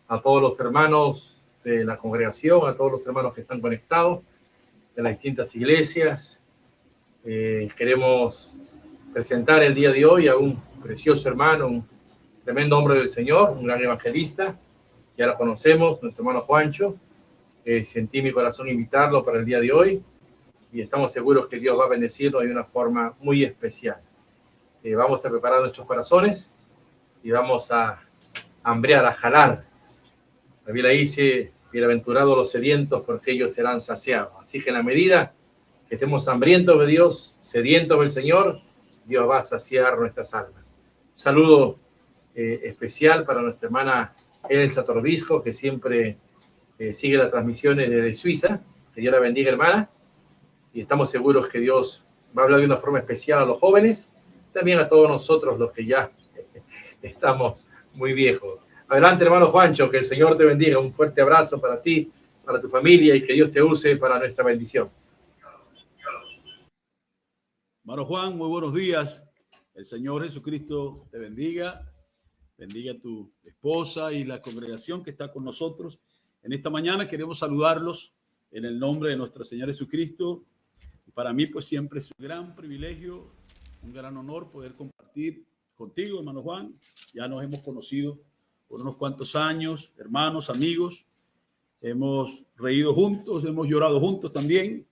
a todos los hermanos de la congregación, a todos los hermanos que están conectados de las distintas iglesias. Queremos presentar el día de hoy a un precioso hermano, un tremendo hombre del Señor, un gran evangelista. Ya lo conocemos, nuestro hermano Juancho. Sentí en mi corazón invitarlo para el día de hoy y estamos seguros que Dios va a bendecirlo de una forma muy especial. Vamos a preparar nuestros corazones y vamos a hambrear, a jalar. La Biblia dice: bienaventurados los sedientos, porque ellos serán saciados. Así que en la medida que estemos hambrientos de Dios, sedientos del Señor, Dios va a saciar nuestras almas. Un saludo especial para nuestra hermana Elsa Torbisco, que siempre sigue las transmisiones desde Suiza. Que Dios la bendiga, hermana. Y estamos seguros que Dios va a hablar de una forma especial a los jóvenes, también a todos nosotros los que ya estamos muy viejos. Adelante, hermano Juancho, que el Señor te bendiga. Un fuerte abrazo para ti, para tu familia, y que Dios te use para nuestra bendición. Hermano Juan, muy buenos días. El Señor Jesucristo te bendiga. Bendiga a tu esposa y la congregación que está con nosotros. En esta mañana queremos saludarlos en el nombre de nuestro Señor Jesucristo. Y para mí, pues siempre es un gran privilegio, un gran honor poder compartir contigo, hermano Juan. Ya nos hemos conocido por unos cuantos años, hermanos, amigos. Hemos reído juntos, hemos llorado juntos también.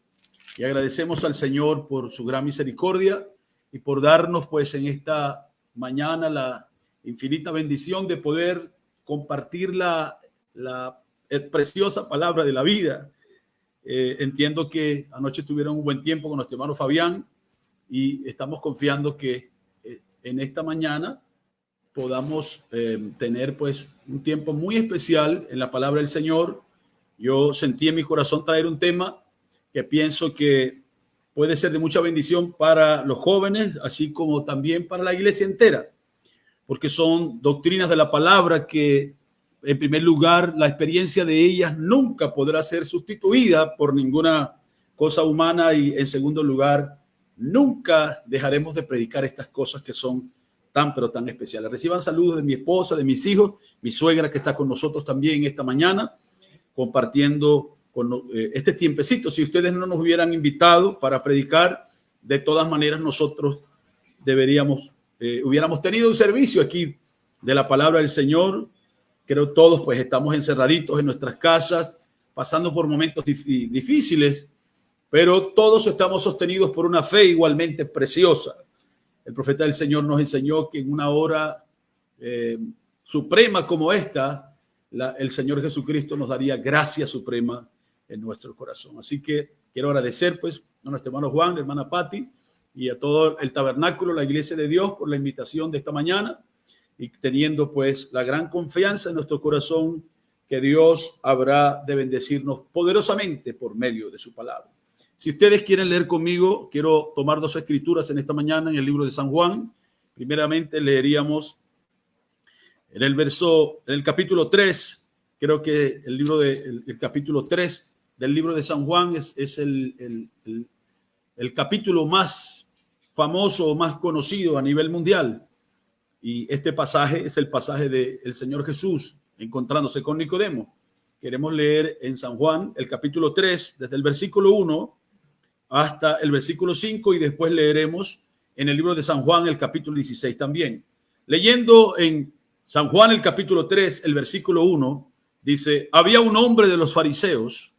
Y agradecemos al Señor por su gran misericordia y por darnos, pues, en esta mañana la infinita bendición de poder compartir la preciosa palabra de la vida. Entiendo que anoche tuvieron un buen tiempo con nuestro hermano Fabián y estamos confiando que en esta mañana podamos tener, pues, un tiempo muy especial en la palabra del Señor. Yo sentí en mi corazón traer un tema que pienso que puede ser de mucha bendición para los jóvenes, así como también para la iglesia entera, porque son doctrinas de la palabra que, en primer lugar, la experiencia de ellas nunca podrá ser sustituida por ninguna cosa humana, y en segundo lugar, nunca dejaremos de predicar estas cosas que son tan, pero tan especiales. Reciban saludos de mi esposa, de mis hijos, mi suegra que está con nosotros también esta mañana, compartiendo con este tiempecito. Si ustedes no nos hubieran invitado para predicar, de todas maneras nosotros hubiéramos tenido un servicio aquí de la palabra del Señor. Creo todos, pues, estamos encerraditos en nuestras casas, pasando por momentos difíciles, pero todos estamos sostenidos por una fe igualmente preciosa. El profeta del Señor nos enseñó que en una hora suprema como esta, el Señor Jesucristo nos daría gracia suprema en nuestro corazón. Así que quiero agradecer, pues, a nuestro hermano Juan, a la hermana Patti y a todo el tabernáculo, la iglesia de Dios, por la invitación de esta mañana, y teniendo, pues, la gran confianza en nuestro corazón que Dios habrá de bendecirnos poderosamente por medio de su palabra. Si ustedes quieren leer conmigo, quiero tomar dos escrituras en esta mañana en el libro de San Juan. Primeramente leeríamos en el capítulo 3, creo que el capítulo 3 del libro de San Juan es el capítulo más famoso o más conocido a nivel mundial. Y este pasaje es el pasaje del Señor Jesús encontrándose con Nicodemo. Queremos leer en San Juan el capítulo 3, desde el versículo 1 hasta el versículo 5, y después leeremos en el libro de San Juan el capítulo 16 también. Leyendo en San Juan el capítulo 3, el versículo 1, dice: había un hombre de los fariseos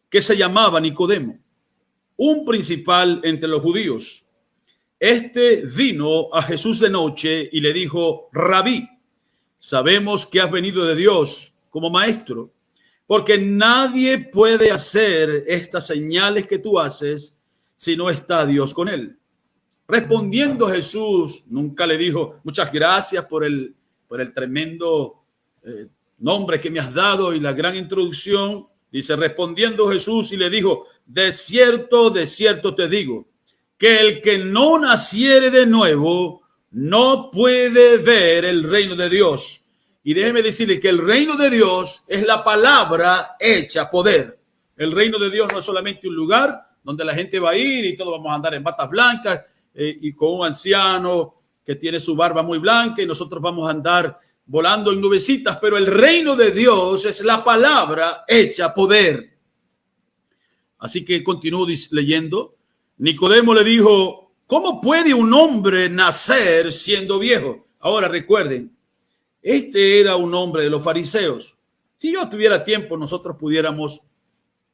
que se llamaba Nicodemo, un principal entre los judíos. Este vino a Jesús de noche y le dijo: Rabí, sabemos que has venido de Dios como maestro, porque nadie puede hacer estas señales que tú haces si no está Dios con él. Respondiendo Jesús, nunca le dijo: muchas gracias por el tremendo nombre que me has dado y la gran introducción. Dice: respondiendo Jesús y le dijo: de cierto te digo, que el que no naciere de nuevo no puede ver el reino de Dios. Y déjeme decirle que el reino de Dios es la palabra hecha poder. El reino de Dios no es solamente un lugar donde la gente va a ir y todos vamos a andar en batas blancas y con un anciano que tiene su barba muy blanca, y nosotros vamos a andar volando en nubecitas, pero el reino de Dios es la palabra hecha poder. Así que continúo leyendo. Nicodemo le dijo, ¿cómo puede un hombre nacer siendo viejo? Ahora recuerden, este era un hombre de los fariseos. Si yo tuviera tiempo, nosotros pudiéramos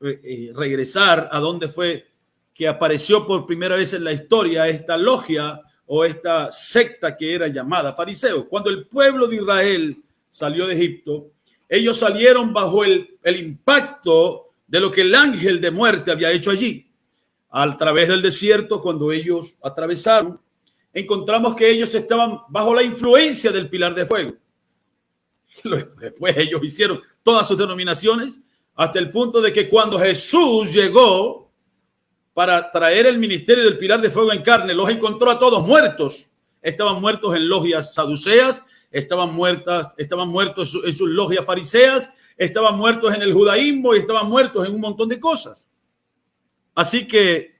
regresar a donde fue que apareció por primera vez en la historia esta logia o esta secta que era llamada fariseos. Cuando el pueblo de Israel salió de Egipto, ellos salieron bajo el impacto de lo que el ángel de muerte había hecho allí. A través del desierto, cuando ellos atravesaron, encontramos que ellos estaban bajo la influencia del pilar de fuego. Después ellos hicieron todas sus denominaciones hasta el punto de que cuando Jesús llegó para traer el ministerio del pilar de fuego en carne, los encontró a todos muertos. Estaban muertos en logias saduceas, estaban muertos en sus logias fariseas, estaban muertos en el judaísmo y estaban muertos en un montón de cosas. Así que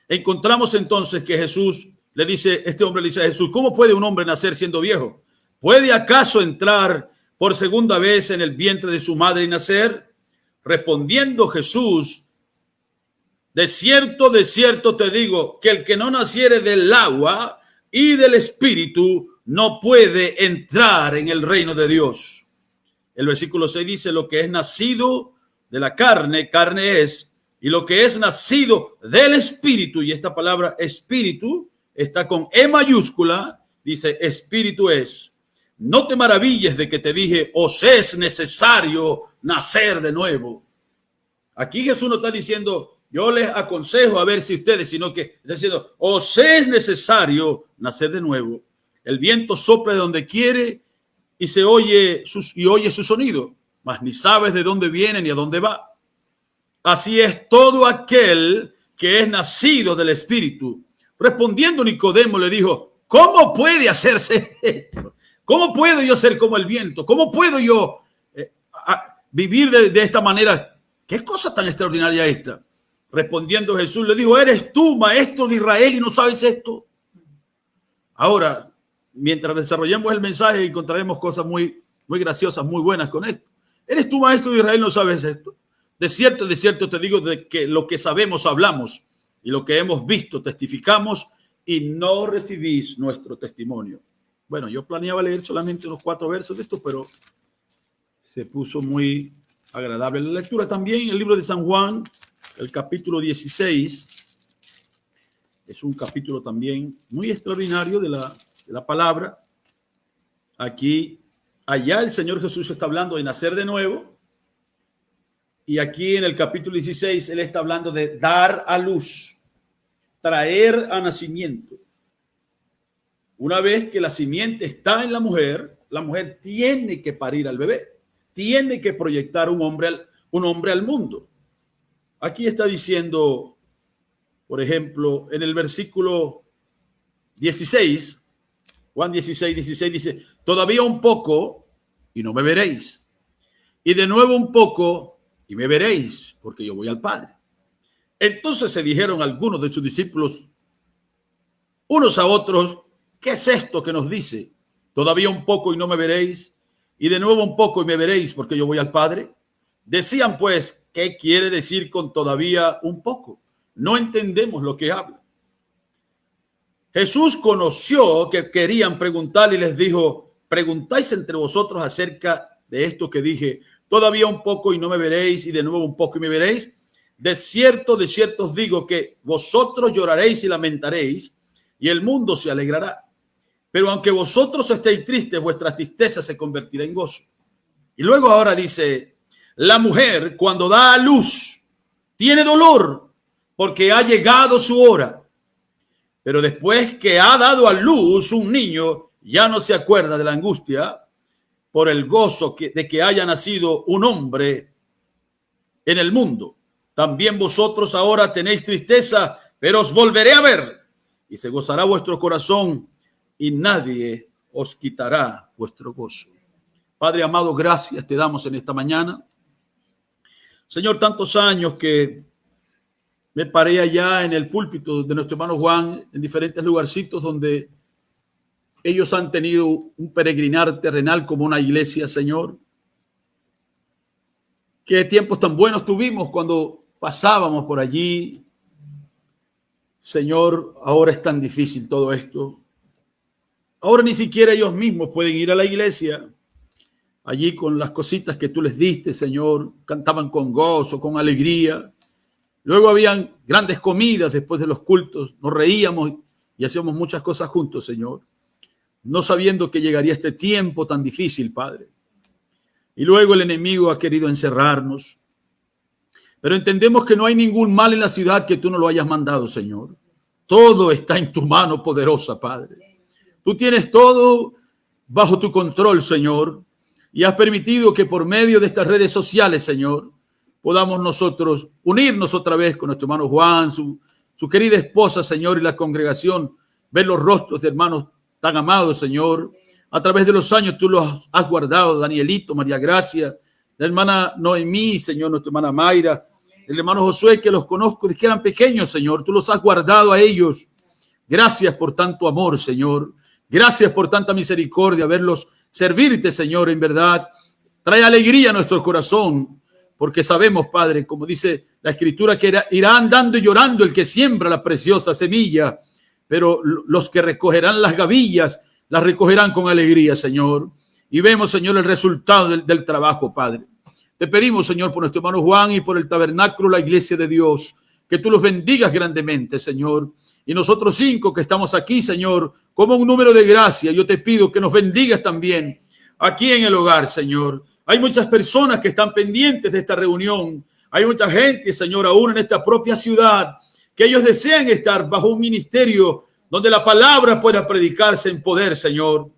encontramos entonces que Jesús le dice, este hombre le dice a Jesús, ¿cómo puede un hombre nacer siendo viejo? ¿Puede acaso entrar por segunda vez en el vientre de su madre y nacer? Respondiendo Jesús, de cierto te digo que el que no naciere del agua y del espíritu no puede entrar en el reino de Dios. El versículo 6 dice, lo que es nacido de la carne, carne es, y lo que es nacido del espíritu, y esta palabra espíritu está con E mayúscula, dice espíritu es. No te maravilles de que te dije, os es necesario nacer de nuevo. Aquí Jesús no está diciendo, yo les aconsejo a ver si ustedes, sino que está diciendo, os es necesario nacer de nuevo. El viento sopla de donde quiere y se oye su sonido, mas ni sabes de dónde viene ni a dónde va. Así es todo aquel que es nacido del Espíritu. Respondiendo Nicodemo le dijo, ¿cómo puede hacerse esto? ¿Cómo puedo yo ser como el viento? ¿Cómo puedo yo vivir de esta manera? ¿Qué cosa tan extraordinaria esta? Respondiendo Jesús le dijo, ¿eres tú, maestro de Israel, y no sabes esto? Ahora, mientras desarrollemos el mensaje, encontraremos cosas muy graciosas, muy buenas con esto. ¿Eres tú, maestro de Israel, no sabes esto? De cierto te digo de que lo que sabemos hablamos y lo que hemos visto testificamos y no recibís nuestro testimonio. Bueno, yo planeaba leer solamente los 4 versos de esto, pero se puso muy agradable la lectura. También en el libro de San Juan, el capítulo 16, es un capítulo también muy extraordinario de la palabra. Allá el Señor Jesús está hablando de nacer de nuevo. Y aquí en el capítulo 16, él está hablando de dar a luz, traer a nacimiento. Una vez que la simiente está en la mujer tiene que parir al bebé, tiene que proyectar un hombre al mundo. Aquí está diciendo, por ejemplo, en el versículo 16, Juan 16 dice, todavía un poco y no me veréis. Y de nuevo un poco y me veréis, porque yo voy al Padre. Entonces se dijeron algunos de sus discípulos, unos a otros, ¿qué es esto que nos dice? Todavía un poco y no me veréis, y de nuevo un poco y me veréis, porque yo voy al Padre. Decían pues, ¿qué quiere decir con todavía un poco? No entendemos lo que habla. Jesús conoció que querían preguntar y les dijo, ¿preguntáis entre vosotros acerca de esto que dije? Todavía un poco y no me veréis, y de nuevo un poco y me veréis. De cierto os digo que vosotros lloraréis y lamentaréis, y el mundo se alegrará. Pero aunque vosotros estéis tristes, vuestra tristeza se convertirá en gozo. Y luego ahora dice, la mujer cuando da a luz tiene dolor, porque ha llegado su hora. Pero después que ha dado a luz un niño, ya no se acuerda de la angustia por el gozo de que haya nacido un hombre en el mundo. También vosotros ahora tenéis tristeza, pero os volveré a ver y se gozará vuestro corazón y nadie os quitará vuestro gozo. Padre amado, gracias te damos en esta mañana. Señor, tantos años que me paré allá en el púlpito de nuestro hermano Juan, en diferentes lugarcitos donde ellos han tenido un peregrinar terrenal como una iglesia, Señor. Qué tiempos tan buenos tuvimos cuando pasábamos por allí. Señor, ahora es tan difícil todo esto. Ahora ni siquiera ellos mismos pueden ir a la iglesia. Allí con las cositas que tú les diste, Señor, cantaban con gozo, con alegría. Luego habían grandes comidas después de los cultos. Nos reíamos y hacíamos muchas cosas juntos, Señor. No sabiendo que llegaría este tiempo tan difícil, Padre. Y luego el enemigo ha querido encerrarnos. Pero entendemos que no hay ningún mal en la ciudad que tú no lo hayas mandado, Señor. Todo está en tu mano poderosa, Padre. Tú tienes todo bajo tu control, Señor. Y has permitido que por medio de estas redes sociales, Señor, podamos nosotros unirnos otra vez con nuestro hermano Juan, su querida esposa, Señor, y la congregación, ver los rostros de hermanos tan amados, Señor. A través de los años tú los has guardado, Danielito, María Gracia, la hermana Noemí, Señor, nuestra hermana Mayra, el hermano Josué, que los conozco desde que eran pequeños, Señor. Tú los has guardado a ellos. Gracias por tanto amor, Señor. Gracias por tanta misericordia, verlos servirte, Señor, en verdad. Trae alegría a nuestro corazón, porque sabemos, Padre, como dice la Escritura, que irá andando y llorando el que siembra la preciosa semilla, pero los que recogerán las gavillas, las recogerán con alegría, Señor. Y vemos, Señor, el resultado del trabajo, Padre. Te pedimos, Señor, por nuestro hermano Juan y por el tabernáculo, la iglesia de Dios, que tú los bendigas grandemente, Señor. Y nosotros 5 que estamos aquí, Señor, como un número de gracia, yo te pido que nos bendigas también aquí en el hogar, Señor. Hay muchas personas que están pendientes de esta reunión. Hay mucha gente, Señor, aún en esta propia ciudad, que ellos desean estar bajo un ministerio donde la palabra pueda predicarse en poder, Señor.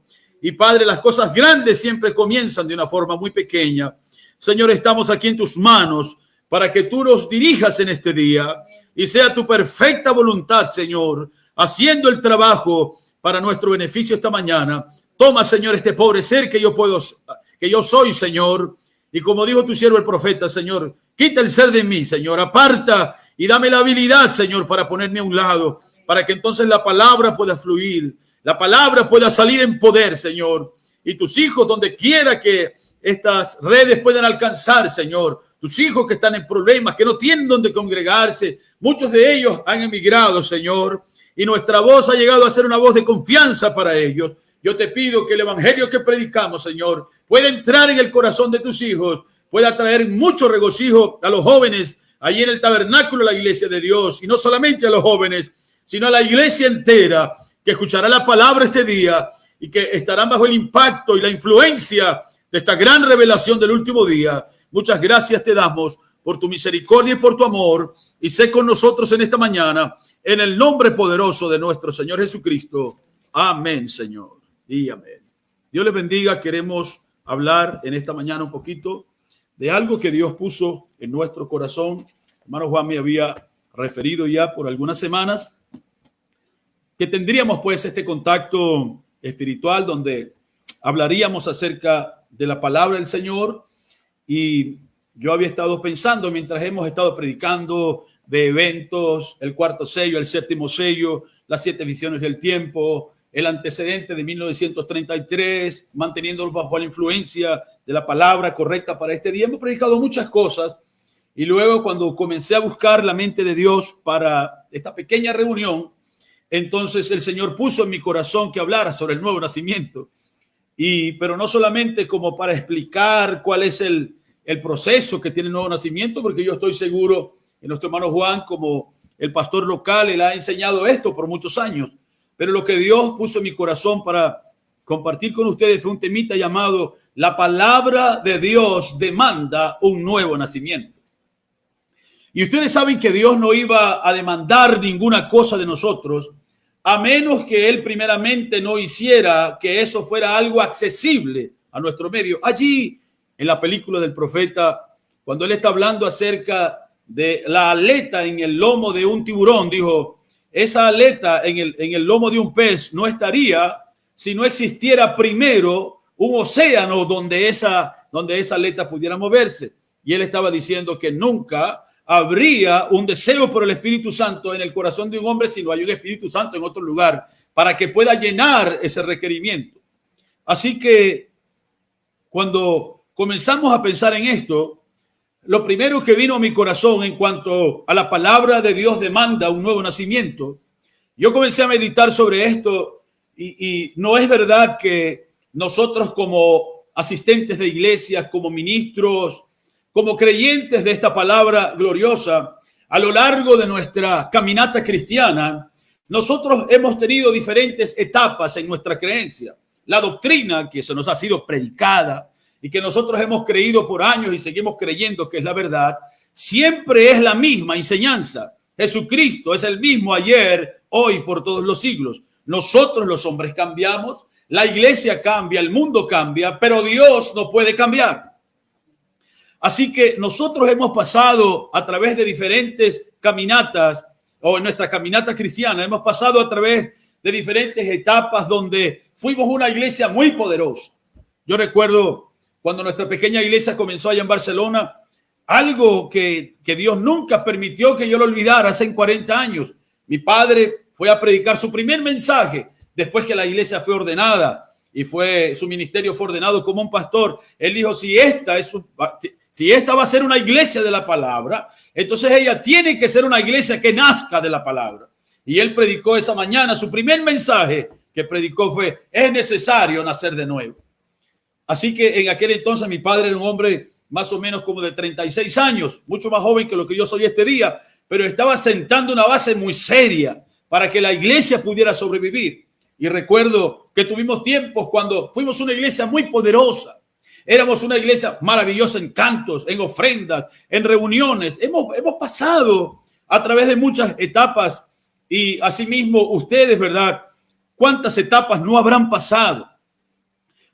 Y Padre, las cosas grandes siempre comienzan de una forma muy pequeña. Señor, estamos aquí en tus manos para que tú nos dirijas en este día y sea tu perfecta voluntad, Señor, haciendo el trabajo para nuestro beneficio esta mañana. Toma, Señor, este pobre ser que yo soy, Señor. Y como dijo tu siervo el profeta, Señor, quita el ser de mí, Señor, aparta y dame la habilidad, Señor, para ponerme a un lado, para que entonces la palabra pueda fluir, la palabra pueda salir en poder, Señor. Y tus hijos, donde quiera que estas redes puedan alcanzar, Señor, tus hijos que están en problemas, que no tienen donde congregarse, muchos de ellos han emigrado, Señor, y nuestra voz ha llegado a ser una voz de confianza para ellos. Yo te pido que el evangelio que predicamos, Señor, pueda entrar en el corazón de tus hijos, pueda traer mucho regocijo a los jóvenes allí en el tabernáculo de la iglesia de Dios, y no solamente a los jóvenes, sino a la iglesia entera que escuchará la palabra este día y que estarán bajo el impacto y la influencia de esta gran revelación del último día. Muchas gracias te damos por tu misericordia y por tu amor, y sé con nosotros en esta mañana, en el nombre poderoso de nuestro Señor Jesucristo. Amén, Señor, y amén. Dios les bendiga. Queremos hablar en esta mañana un poquito de algo que Dios puso en nuestro corazón. Hermano Juan me había referido ya por algunas semanas que tendríamos pues este contacto espiritual donde hablaríamos acerca de la palabra del Señor. Y yo había estado pensando mientras hemos estado predicando de eventos, el cuarto sello, el séptimo sello, las 7 visiones del tiempo, el antecedente de 1933, manteniéndonos bajo la influencia de la palabra correcta para este día. Hemos predicado muchas cosas y luego cuando comencé a buscar la mente de Dios para esta pequeña reunión, entonces el Señor puso en mi corazón que hablara sobre el nuevo nacimiento. Pero no solamente como para explicar cuál es el proceso que tiene el nuevo nacimiento, porque yo estoy seguro que nuestro hermano Juan, como el pastor local, él ha enseñado esto por muchos años. Pero lo que Dios puso en mi corazón para compartir con ustedes fue un temita llamado la palabra de Dios demanda un nuevo nacimiento. Y ustedes saben que Dios no iba a demandar ninguna cosa de nosotros, a menos que Él primeramente no hiciera que eso fuera algo accesible a nuestro medio. Allí, en la película del profeta, cuando Él está hablando acerca de la aleta en el lomo de un tiburón, dijo, esa aleta en el lomo de un pez no estaría si no existiera primero un océano donde esa aleta pudiera moverse. Y Él estaba diciendo que nunca habría un deseo por el Espíritu Santo en el corazón de un hombre si no hay un Espíritu Santo en otro lugar para que pueda llenar ese requerimiento. Así que cuando comenzamos a pensar en esto, lo primero que vino a mi corazón en cuanto a la palabra de Dios demanda un nuevo nacimiento, yo comencé a meditar sobre esto y no es verdad que nosotros como asistentes de iglesias, como ministros, como creyentes de esta palabra gloriosa, a lo largo de nuestra caminata cristiana, nosotros hemos tenido diferentes etapas en nuestra creencia. La doctrina que se nos ha sido predicada y que nosotros hemos creído por años y seguimos creyendo que es la verdad, siempre es la misma enseñanza. Jesucristo es el mismo ayer, hoy, por todos los siglos. Nosotros los hombres cambiamos, la iglesia cambia, el mundo cambia, pero Dios no puede cambiar. Así que nosotros hemos pasado a través de diferentes caminatas, o en nuestra caminata cristiana, hemos pasado a través de diferentes etapas donde fuimos una iglesia muy poderosa. Yo recuerdo cuando nuestra pequeña iglesia comenzó allá en Barcelona, algo que Dios nunca permitió que yo lo olvidara hace 40 años. Mi padre fue a predicar su primer mensaje después que la iglesia fue ordenada y su ministerio fue ordenado como un pastor. Él dijo, si esta va a ser una iglesia de la palabra, entonces ella tiene que ser una iglesia que nazca de la palabra. Y él predicó esa mañana, su primer mensaje que predicó fue, es necesario nacer de nuevo. Así que en aquel entonces mi padre era un hombre más o menos como de 36 años, mucho más joven que lo que yo soy este día, pero estaba sentando una base muy seria para que la iglesia pudiera sobrevivir. Y recuerdo que tuvimos tiempos cuando fuimos una iglesia muy poderosa. Éramos una iglesia maravillosa en cantos, en ofrendas, en reuniones. Hemos pasado a través de muchas etapas y asimismo ustedes, ¿verdad? ¿Cuántas etapas no habrán pasado?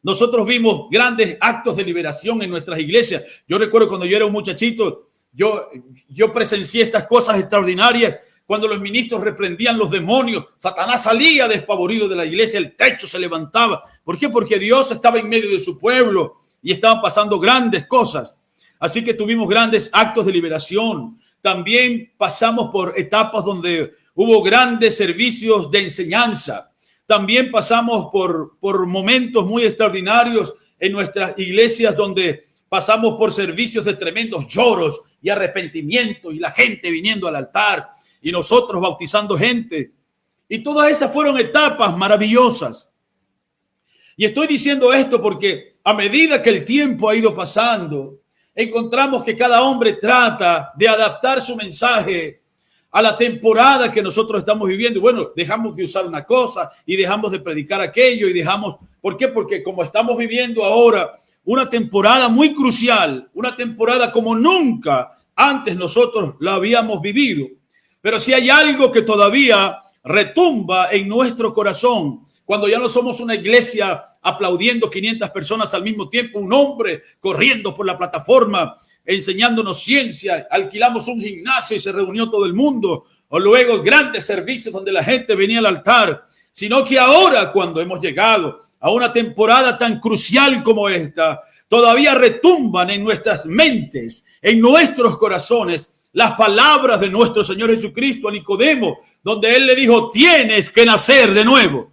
Nosotros vimos grandes actos de liberación en nuestras iglesias. Yo recuerdo cuando yo era un muchachito, yo presencié estas cosas extraordinarias. Cuando los ministros reprendían los demonios, Satanás salía despavorido de la iglesia, el techo se levantaba. ¿Por qué? Porque Dios estaba en medio de su pueblo y estaban pasando grandes cosas. Así que tuvimos grandes actos de liberación. También pasamos por etapas donde hubo grandes servicios de enseñanza. También pasamos por momentos muy extraordinarios en nuestras iglesias donde pasamos por servicios de tremendos lloros y arrepentimiento y la gente viniendo al altar y nosotros bautizando gente. Y todas esas fueron etapas maravillosas. Y estoy diciendo esto porque a medida que el tiempo ha ido pasando, encontramos que cada hombre trata de adaptar su mensaje a la temporada que nosotros estamos viviendo. Bueno, dejamos de usar una cosa y dejamos de predicar aquello y dejamos... ¿Por qué? Porque como estamos viviendo ahora una temporada muy crucial, una temporada como nunca antes nosotros la habíamos vivido. Pero si hay algo que todavía retumba en nuestro corazón, cuando ya no somos una iglesia aplaudiendo 500 personas al mismo tiempo, un hombre corriendo por la plataforma, enseñándonos ciencia, alquilamos un gimnasio y se reunió todo el mundo, o luego grandes servicios donde la gente venía al altar, sino que ahora cuando hemos llegado a una temporada tan crucial como esta, todavía retumban en nuestras mentes, en nuestros corazones, las palabras de nuestro Señor Jesucristo a Nicodemo, donde Él le dijo, tienes que nacer de nuevo.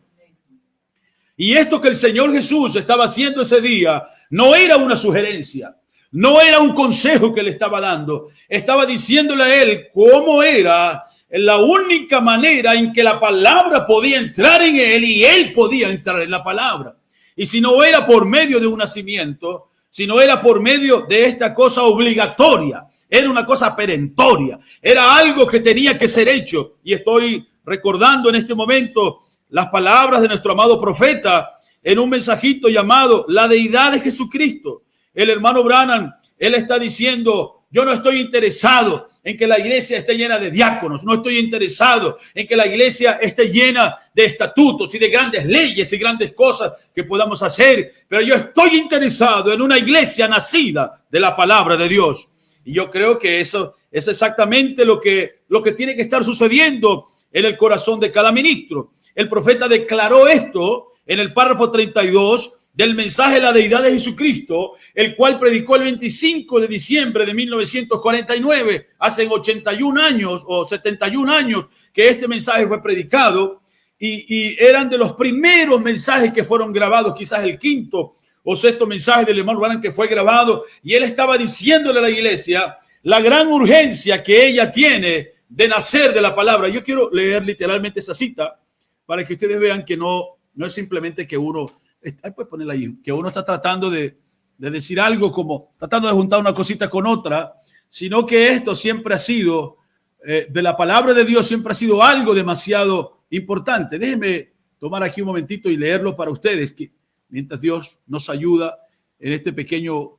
Y esto que el Señor Jesús estaba haciendo ese día no era una sugerencia, no era un consejo que le estaba dando. Estaba diciéndole a Él cómo era la única manera en que la palabra podía entrar en Él y Él podía entrar en la palabra. Y si no era por medio de un nacimiento, si no era por medio de esta cosa obligatoria, era una cosa perentoria, era algo que tenía que ser hecho. Y estoy recordando en este momento las palabras de nuestro amado profeta en un mensajito llamado La Deidad de Jesucristo. El hermano Branham, él está diciendo, yo no estoy interesado en que la iglesia esté llena de diáconos, no estoy interesado en que la iglesia esté llena de estatutos y de grandes leyes y grandes cosas que podamos hacer, pero yo estoy interesado en una iglesia nacida de la palabra de Dios. Y yo creo que eso es exactamente lo que tiene que estar sucediendo en el corazón de cada ministro. El profeta declaró esto en el párrafo 32 del mensaje de la deidad de Jesucristo, el cual predicó el 25 de diciembre de 1949, hace 81 años o 71 años que este mensaje fue predicado, y eran de los primeros mensajes que fueron grabados, quizás el quinto o sexto mensaje del hermano Branham que fue grabado, y él estaba diciéndole a la iglesia la gran urgencia que ella tiene de nacer de la palabra. Yo quiero leer literalmente esa cita para que ustedes vean que no es simplemente que uno, puedes ponerla ahí, que uno está tratando de decir algo como tratando de juntar una cosita con otra, sino que esto siempre ha sido, de la palabra de Dios siempre ha sido algo demasiado importante. Déjenme tomar aquí un momentito y leerlo para ustedes, que mientras Dios nos ayuda en este pequeño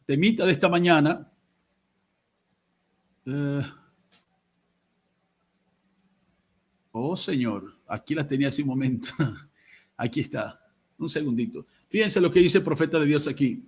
temita de esta mañana. Oh, Señor, aquí la tenía hace un momento. Aquí está. Un segundito. Fíjense lo que dice el profeta de Dios aquí.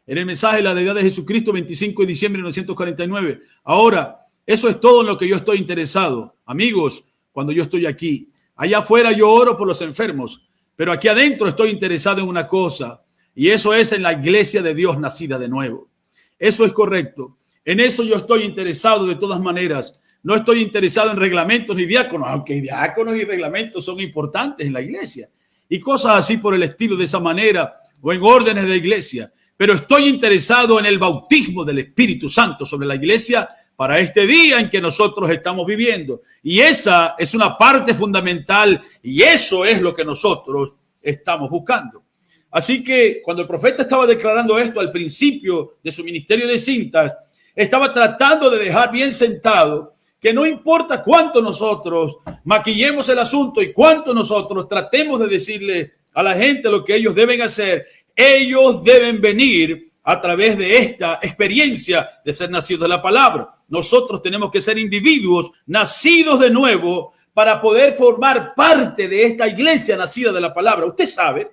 En el mensaje de la deidad de Jesucristo, 25 de diciembre de 1949. Ahora, eso es todo en lo que yo estoy interesado. Amigos, cuando yo estoy aquí. Allá afuera yo oro por los enfermos, pero aquí adentro estoy interesado en una cosa, y eso es en la iglesia de Dios nacida de nuevo. Eso es correcto. En eso yo estoy interesado de todas maneras. No estoy interesado en reglamentos ni diáconos, aunque diáconos y reglamentos son importantes en la iglesia y cosas así por el estilo, de esa manera, o en órdenes de iglesia. Pero estoy interesado en el bautismo del Espíritu Santo sobre la iglesia para este día en que nosotros estamos viviendo. Y esa es una parte fundamental, y eso es lo que nosotros estamos buscando. Así que cuando el profeta estaba declarando esto al principio de su ministerio de cintas, estaba tratando de dejar bien sentado que no importa cuánto nosotros maquillemos el asunto y cuánto nosotros tratemos de decirle a la gente lo que ellos deben hacer, ellos deben venir a través de esta experiencia de ser nacidos de la palabra. Nosotros tenemos que ser individuos nacidos de nuevo para poder formar parte de esta iglesia nacida de la palabra. Usted sabe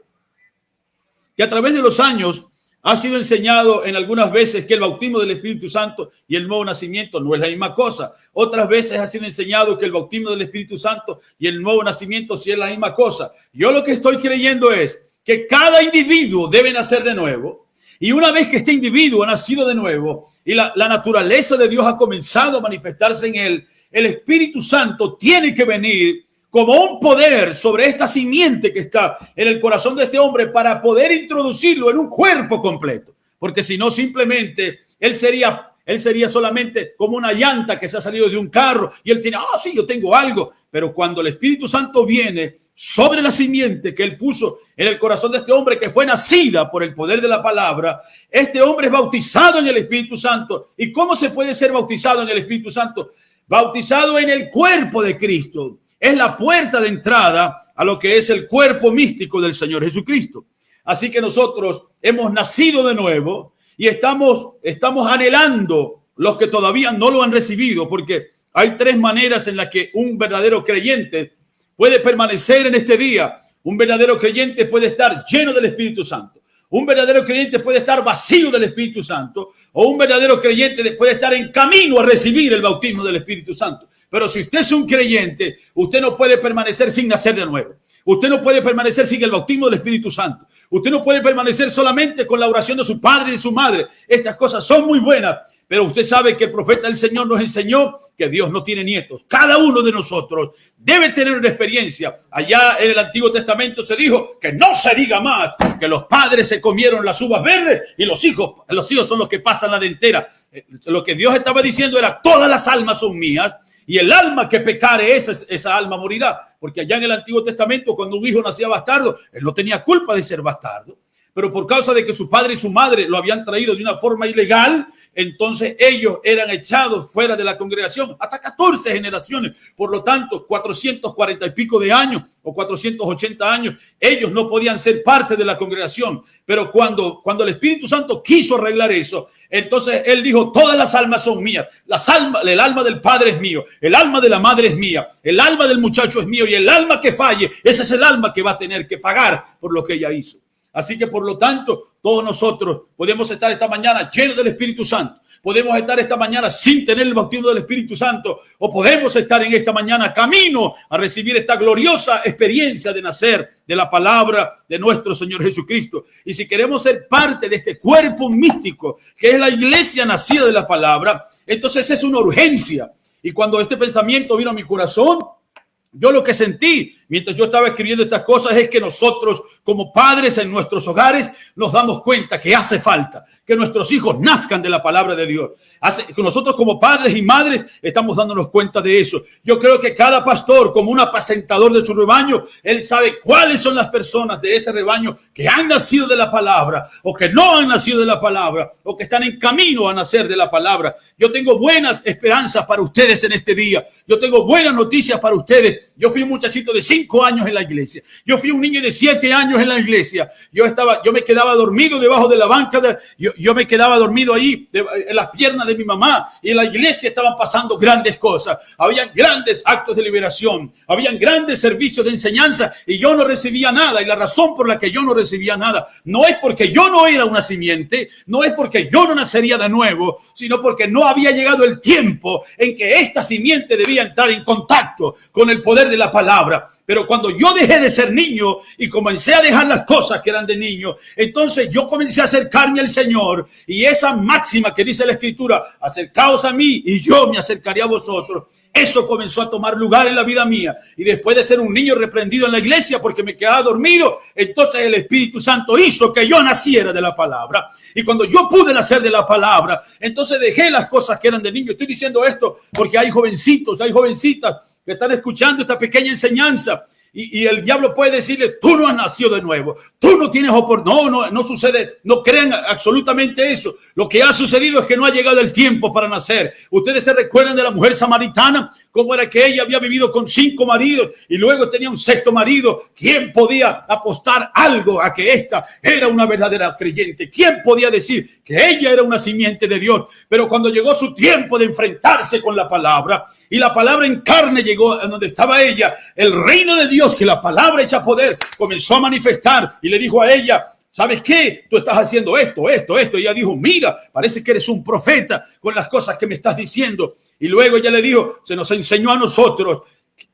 que a través de los años ha sido enseñado en algunas veces que el bautismo del Espíritu Santo y el nuevo nacimiento no es la misma cosa. Otras veces ha sido enseñado que el bautismo del Espíritu Santo y el nuevo nacimiento sí es la misma cosa. Yo lo que estoy creyendo es que cada individuo debe nacer de nuevo. Y una vez que este individuo ha nacido de nuevo y la naturaleza de Dios ha comenzado a manifestarse en él, el Espíritu Santo tiene que venir como un poder sobre esta simiente que está en el corazón de este hombre para poder introducirlo en un cuerpo completo. Porque si no, simplemente él sería solamente como una llanta que se ha salido de un carro y él tiene, sí, yo tengo algo. Pero cuando el Espíritu Santo viene sobre la simiente que él puso en el corazón de este hombre, que fue nacida por el poder de la palabra, este hombre es bautizado en el Espíritu Santo. ¿Y cómo se puede ser bautizado en el Espíritu Santo? Bautizado en el cuerpo de Cristo. Es la puerta de entrada a lo que es el cuerpo místico del Señor Jesucristo. Así que nosotros hemos nacido de nuevo y estamos anhelando los que todavía no lo han recibido, porque hay tres maneras en las que un verdadero creyente puede permanecer en este día. Un verdadero creyente puede estar lleno del Espíritu Santo. Un verdadero creyente puede estar vacío del Espíritu Santo, o un verdadero creyente puede estar en camino a recibir el bautismo del Espíritu Santo. Pero si usted es un creyente, usted no puede permanecer sin nacer de nuevo. Usted no puede permanecer sin el bautismo del Espíritu Santo. Usted no puede permanecer solamente con la oración de su padre y de su madre. Estas cosas son muy buenas, pero usted sabe que el profeta del Señor nos enseñó que Dios no tiene nietos. Cada uno de nosotros debe tener una experiencia. Allá en el Antiguo Testamento se dijo que no se diga más que los padres se comieron las uvas verdes y los hijos son los que pasan la dentera. Lo que Dios estaba diciendo era: todas las almas son mías. Y el alma que pecare, esa alma morirá. Porque allá en el Antiguo Testamento, cuando un hijo nacía bastardo, él no tenía culpa de ser bastardo. Pero por causa de que su padre y su madre lo habían traído de una forma ilegal, entonces ellos eran echados fuera de la congregación hasta 14 generaciones. Por lo tanto, 440 y pico de años o 480 años, ellos no podían ser parte de la congregación. Pero cuando el Espíritu Santo quiso arreglar eso, entonces él dijo: todas las almas son mías. El alma del padre es mío, el alma de la madre es mía, el alma del muchacho es mío, y el alma que falle, ese es el alma que va a tener que pagar por lo que ella hizo. Así que, por lo tanto, todos nosotros podemos estar esta mañana llenos del Espíritu Santo. Podemos estar esta mañana sin tener el bautismo del Espíritu Santo, o podemos estar en esta mañana camino a recibir esta gloriosa experiencia de nacer de la palabra de nuestro Señor Jesucristo. Y si queremos ser parte de este cuerpo místico que es la iglesia nacida de la palabra, entonces es una urgencia. Y cuando este pensamiento vino a mi corazón, Yo lo que sentí mientras yo estaba escribiendo estas cosas es que nosotros como padres en nuestros hogares nos damos cuenta que hace falta que nuestros hijos nazcan de la palabra de Dios. Que nosotros como padres y madres estamos dándonos cuenta de eso. Yo creo que cada pastor, como un apacentador de su rebaño, él sabe cuáles son las personas de ese rebaño que han nacido de la palabra o que no han nacido de la palabra o que están en camino a nacer de la palabra. Yo tengo buenas esperanzas para ustedes en este día. Yo tengo buenas noticias para ustedes. Yo fui un muchachito de 5 años en la iglesia. Yo fui un niño de 7 años en la iglesia. Yo me quedaba dormido debajo de la banca. Yo me quedaba dormido ahí en las piernas de mi mamá. Y en la iglesia estaban pasando grandes cosas. Habían grandes actos de liberación. Habían grandes servicios de enseñanza. Y yo no recibía nada. Y la razón por la que yo no recibía nada no es porque yo no era una simiente. No es porque yo no nacería de nuevo. Sino porque no había llegado el tiempo en que esta simiente debía entrar en contacto con el poder de la palabra. Pero cuando yo dejé de ser niño y comencé a dejar las cosas que eran de niño, entonces yo comencé a acercarme al Señor. Y esa máxima que dice la Escritura, acercaos a mí y yo me acercaré a vosotros. Eso comenzó a tomar lugar en la vida mía. Y después de ser un niño reprendido en la iglesia porque me quedaba dormido, entonces el Espíritu Santo hizo que yo naciera de la palabra. Y cuando yo pude nacer de la palabra, entonces dejé las cosas que eran de niño. Estoy diciendo esto porque hay jovencitos, hay jovencitas que están escuchando esta pequeña enseñanza. Y el diablo puede decirle, tú no has nacido de nuevo, tú no tienes oportunidad. No sucede, no crean absolutamente eso. Lo que ha sucedido es que no ha llegado el tiempo para nacer. Ustedes se recuerdan de la mujer samaritana, cómo era que ella había vivido con 5 maridos y luego tenía un 6º marido. ¿Quién podía apostar algo a que esta era una verdadera creyente? ¿Quién podía decir que ella era una simiente de Dios? Pero cuando llegó su tiempo de enfrentarse con la palabra, y la palabra en carne llegó a donde estaba ella, el reino de Dios, que la palabra hecha poder, comenzó a manifestar y le dijo a ella, ¿sabes qué? Tú estás haciendo esto. Y ella dijo, mira, parece que eres un profeta con las cosas que me estás diciendo. Y luego ella le dijo, se nos enseñó a nosotros,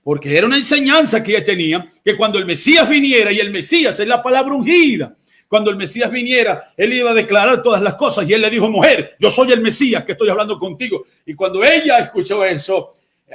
porque era una enseñanza que ella tenía, que cuando el Mesías viniera, y el Mesías es la palabra ungida, cuando el Mesías viniera, él iba a declarar todas las cosas. Y él le dijo, mujer, yo soy el Mesías que estoy hablando contigo. Y cuando ella escuchó eso,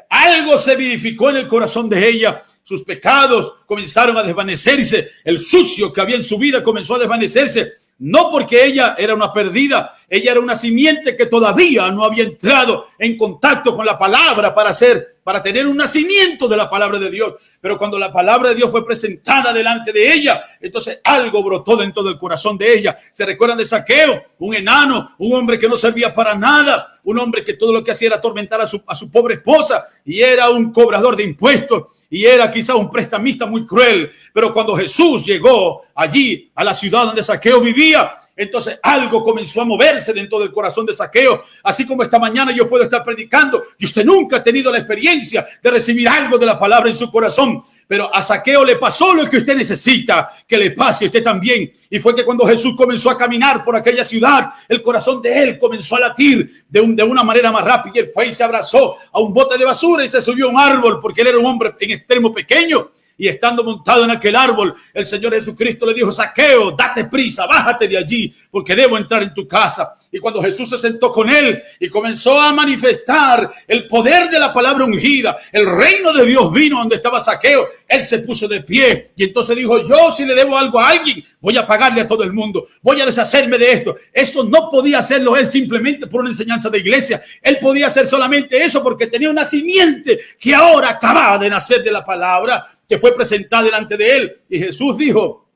algo se vivificó en el corazón de ella. Sus pecados comenzaron a desvanecerse. El sucio que había en su vida comenzó a desvanecerse. No porque ella era una perdida, ella era una simiente que todavía no había entrado en contacto con la palabra para tener un nacimiento de la palabra de Dios. Pero cuando la palabra de Dios fue presentada delante de ella, entonces algo brotó dentro del corazón de ella. ¿Se recuerdan de Zaqueo? Un enano, un hombre que no servía para nada, un hombre que todo lo que hacía era atormentar a su pobre esposa, y era un cobrador de impuestos, y era quizá un prestamista muy cruel. Pero cuando Jesús llegó allí a la ciudad donde Zaqueo vivía, entonces algo comenzó a moverse dentro del corazón de Zaqueo. Así como esta mañana yo puedo estar predicando y usted nunca ha tenido la experiencia de recibir algo de la palabra en su corazón, pero a Zaqueo le pasó lo que usted necesita que le pase a usted también. Y fue que cuando Jesús comenzó a caminar por aquella ciudad, el corazón de él comenzó a latir de una manera más rápida. Y él fue y se abrazó a un bote de basura y se subió a un árbol, porque él era un hombre en extremo pequeño. Y estando montado en aquel árbol, el Señor Jesucristo le dijo, Zaqueo, date prisa, bájate de allí, porque debo entrar en tu casa. Y cuando Jesús se sentó con él y comenzó a manifestar el poder de la palabra ungida, el reino de Dios vino donde estaba Zaqueo. Él se puso de pie y entonces dijo, yo si le debo algo a alguien, voy a pagarle a todo el mundo, voy a deshacerme de esto. Eso no podía hacerlo él simplemente por una enseñanza de iglesia. Él podía hacer solamente eso porque tenía una simiente que ahora acababa de nacer de la palabra, que fue presentada delante de él. Y Jesús dijo,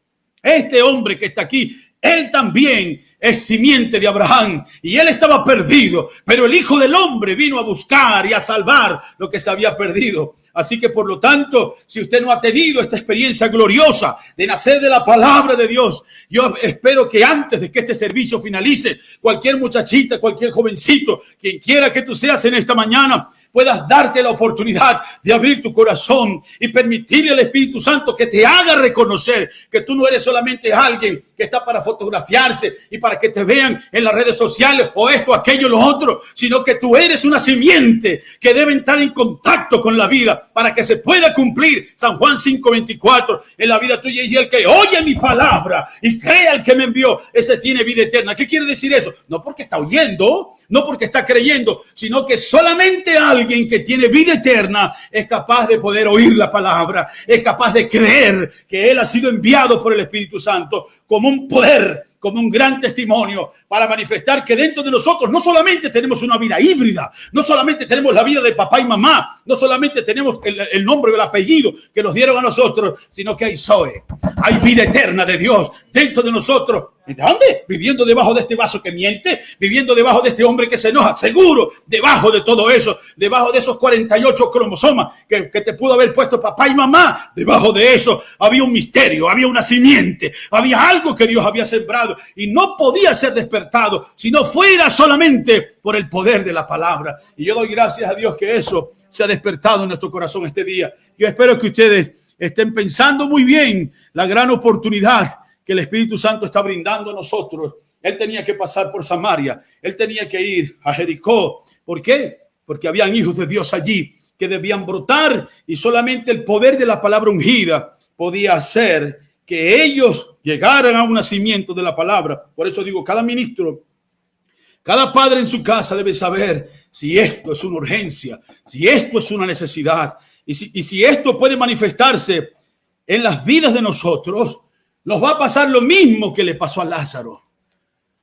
este hombre que está aquí, él también es simiente de Abraham y él estaba perdido, pero el Hijo del Hombre vino a buscar y a salvar lo que se había perdido. Así que por lo tanto, si usted no ha tenido esta experiencia gloriosa de nacer de la palabra de Dios, yo espero que antes de que este servicio finalice, cualquier muchachita, cualquier jovencito, quien quiera que tú seas en esta mañana, puedas darte la oportunidad de abrir tu corazón y permitirle al Espíritu Santo que te haga reconocer que tú no eres solamente alguien que que está para fotografiarse y para que te vean en las redes sociales o esto, aquello, lo otro, sino que tú eres una simiente que debe entrar en contacto con la vida para que se pueda cumplir San Juan 5:24 en la vida tuya. Y el que oye mi palabra y crea al que me envió, ese tiene vida eterna. ¿Qué quiere decir eso? No porque está oyendo, no porque está creyendo, sino que solamente alguien que tiene vida eterna es capaz de poder oír la palabra, es capaz de creer que Él ha sido enviado por el Espíritu Santo como un poder, como un gran testimonio para manifestar que dentro de nosotros no solamente tenemos una vida híbrida, no solamente tenemos la vida de papá y mamá, no solamente tenemos el nombre y el apellido que nos dieron a nosotros, sino que hay Zoe, hay vida eterna de Dios dentro de nosotros. ¿De dónde? Viviendo debajo de este vaso que miente, viviendo debajo de este hombre que se enoja, seguro, debajo de todo eso, debajo de esos 48 cromosomas que te pudo haber puesto papá y mamá, debajo de eso había un misterio, había una simiente, había algo que Dios había sembrado y no podía ser despertado si no fuera solamente por el poder de la palabra. Y yo doy gracias a Dios que eso se ha despertado en nuestro corazón este día. Yo espero que ustedes estén pensando muy bien la gran oportunidad que el Espíritu Santo está brindando a nosotros. Él tenía que pasar por Samaria, él tenía que ir a Jericó. ¿Por qué? Porque habían hijos de Dios allí que debían brotar y solamente el poder de la palabra ungida podía hacer que ellos llegaran a un nacimiento de la palabra. Por eso digo, cada ministro, cada padre en su casa debe saber si esto es una urgencia, si esto es una necesidad y si esto puede manifestarse en las vidas de nosotros. Nos va a pasar lo mismo que le pasó a Lázaro.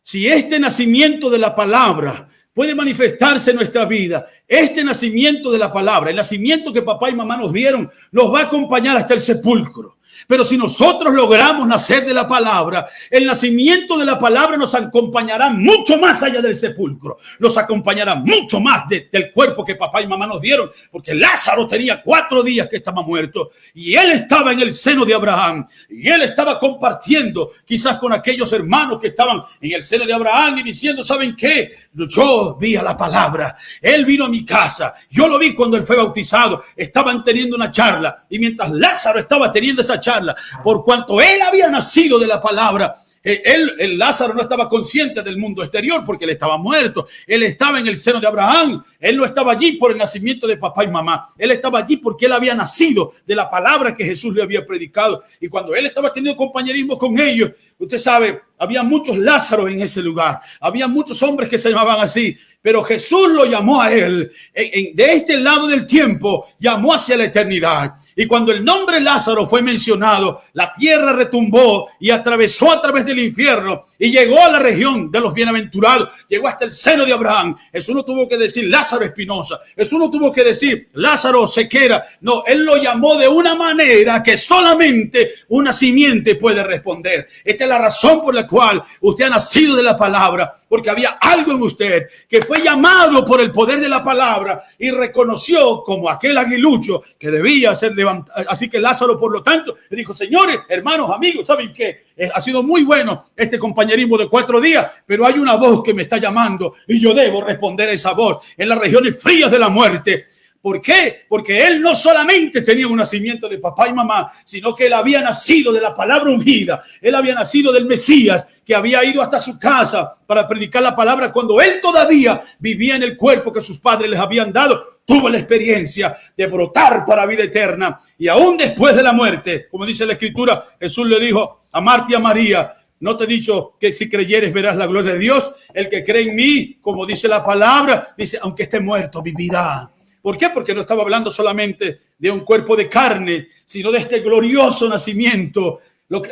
Si este nacimiento de la palabra puede manifestarse en nuestra vida, este nacimiento de la palabra, el nacimiento que papá y mamá nos dieron, nos va a acompañar hasta el sepulcro. Pero si nosotros logramos nacer de la palabra, el nacimiento de la palabra nos acompañará mucho más allá del sepulcro. Nos acompañará mucho más del cuerpo que papá y mamá nos dieron. Porque Lázaro tenía 4 días que estaba muerto. Y él estaba en el seno de Abraham. Y él estaba compartiendo quizás con aquellos hermanos que estaban en el seno de Abraham y diciendo, ¿saben qué? Yo vi a la palabra. Él vino a mi casa. Yo lo vi cuando él fue bautizado. Estaban teniendo una charla. Y mientras Lázaro estaba teniendo esa charla, por cuanto él había nacido de la palabra, el Lázaro no estaba consciente del mundo exterior porque él estaba muerto. Él estaba en el seno de Abraham. Él no estaba allí por el nacimiento de papá y mamá. Él estaba allí porque él había nacido de la palabra que Jesús le había predicado. Y cuando él estaba teniendo compañerismo con ellos, usted sabe, había muchos Lázaros en ese lugar. Había muchos hombres que se llamaban así. Pero Jesús lo llamó a él. De este lado del tiempo, llamó hacia la eternidad. Y cuando el nombre Lázaro fue mencionado, la tierra retumbó y atravesó a través del infierno y llegó a la región de los bienaventurados. Llegó hasta el seno de Abraham. Jesús no tuvo que decir Lázaro Espinosa. Jesús no tuvo que decir Lázaro Sequera. No, él lo llamó de una manera que solamente una simiente puede responder. Esta es la razón por la cual usted ha nacido de la palabra, porque había algo en usted que fue llamado por el poder de la palabra y reconoció como aquel aguilucho que debía ser levantado. Así que Lázaro, por lo tanto, le dijo, señores, hermanos, amigos, ¿saben qué? Ha sido muy bueno este compañerismo de 4 días, pero hay una voz que me está llamando y yo debo responder a esa voz en las regiones frías de la muerte. ¿Por qué? Porque él no solamente tenía un nacimiento de papá y mamá, sino que él había nacido de la palabra ungida. Él había nacido del Mesías, que había ido hasta su casa para predicar la palabra cuando él todavía vivía en el cuerpo que sus padres les habían dado. Tuvo la experiencia de brotar para vida eterna. Y aún después de la muerte, como dice la Escritura, Jesús le dijo a Marta y a María, ¿no te he dicho que si creyeres verás la gloria de Dios? El que cree en mí, como dice la palabra, dice, aunque esté muerto, vivirá. ¿Por qué? Porque no estaba hablando solamente de un cuerpo de carne, sino de este glorioso nacimiento,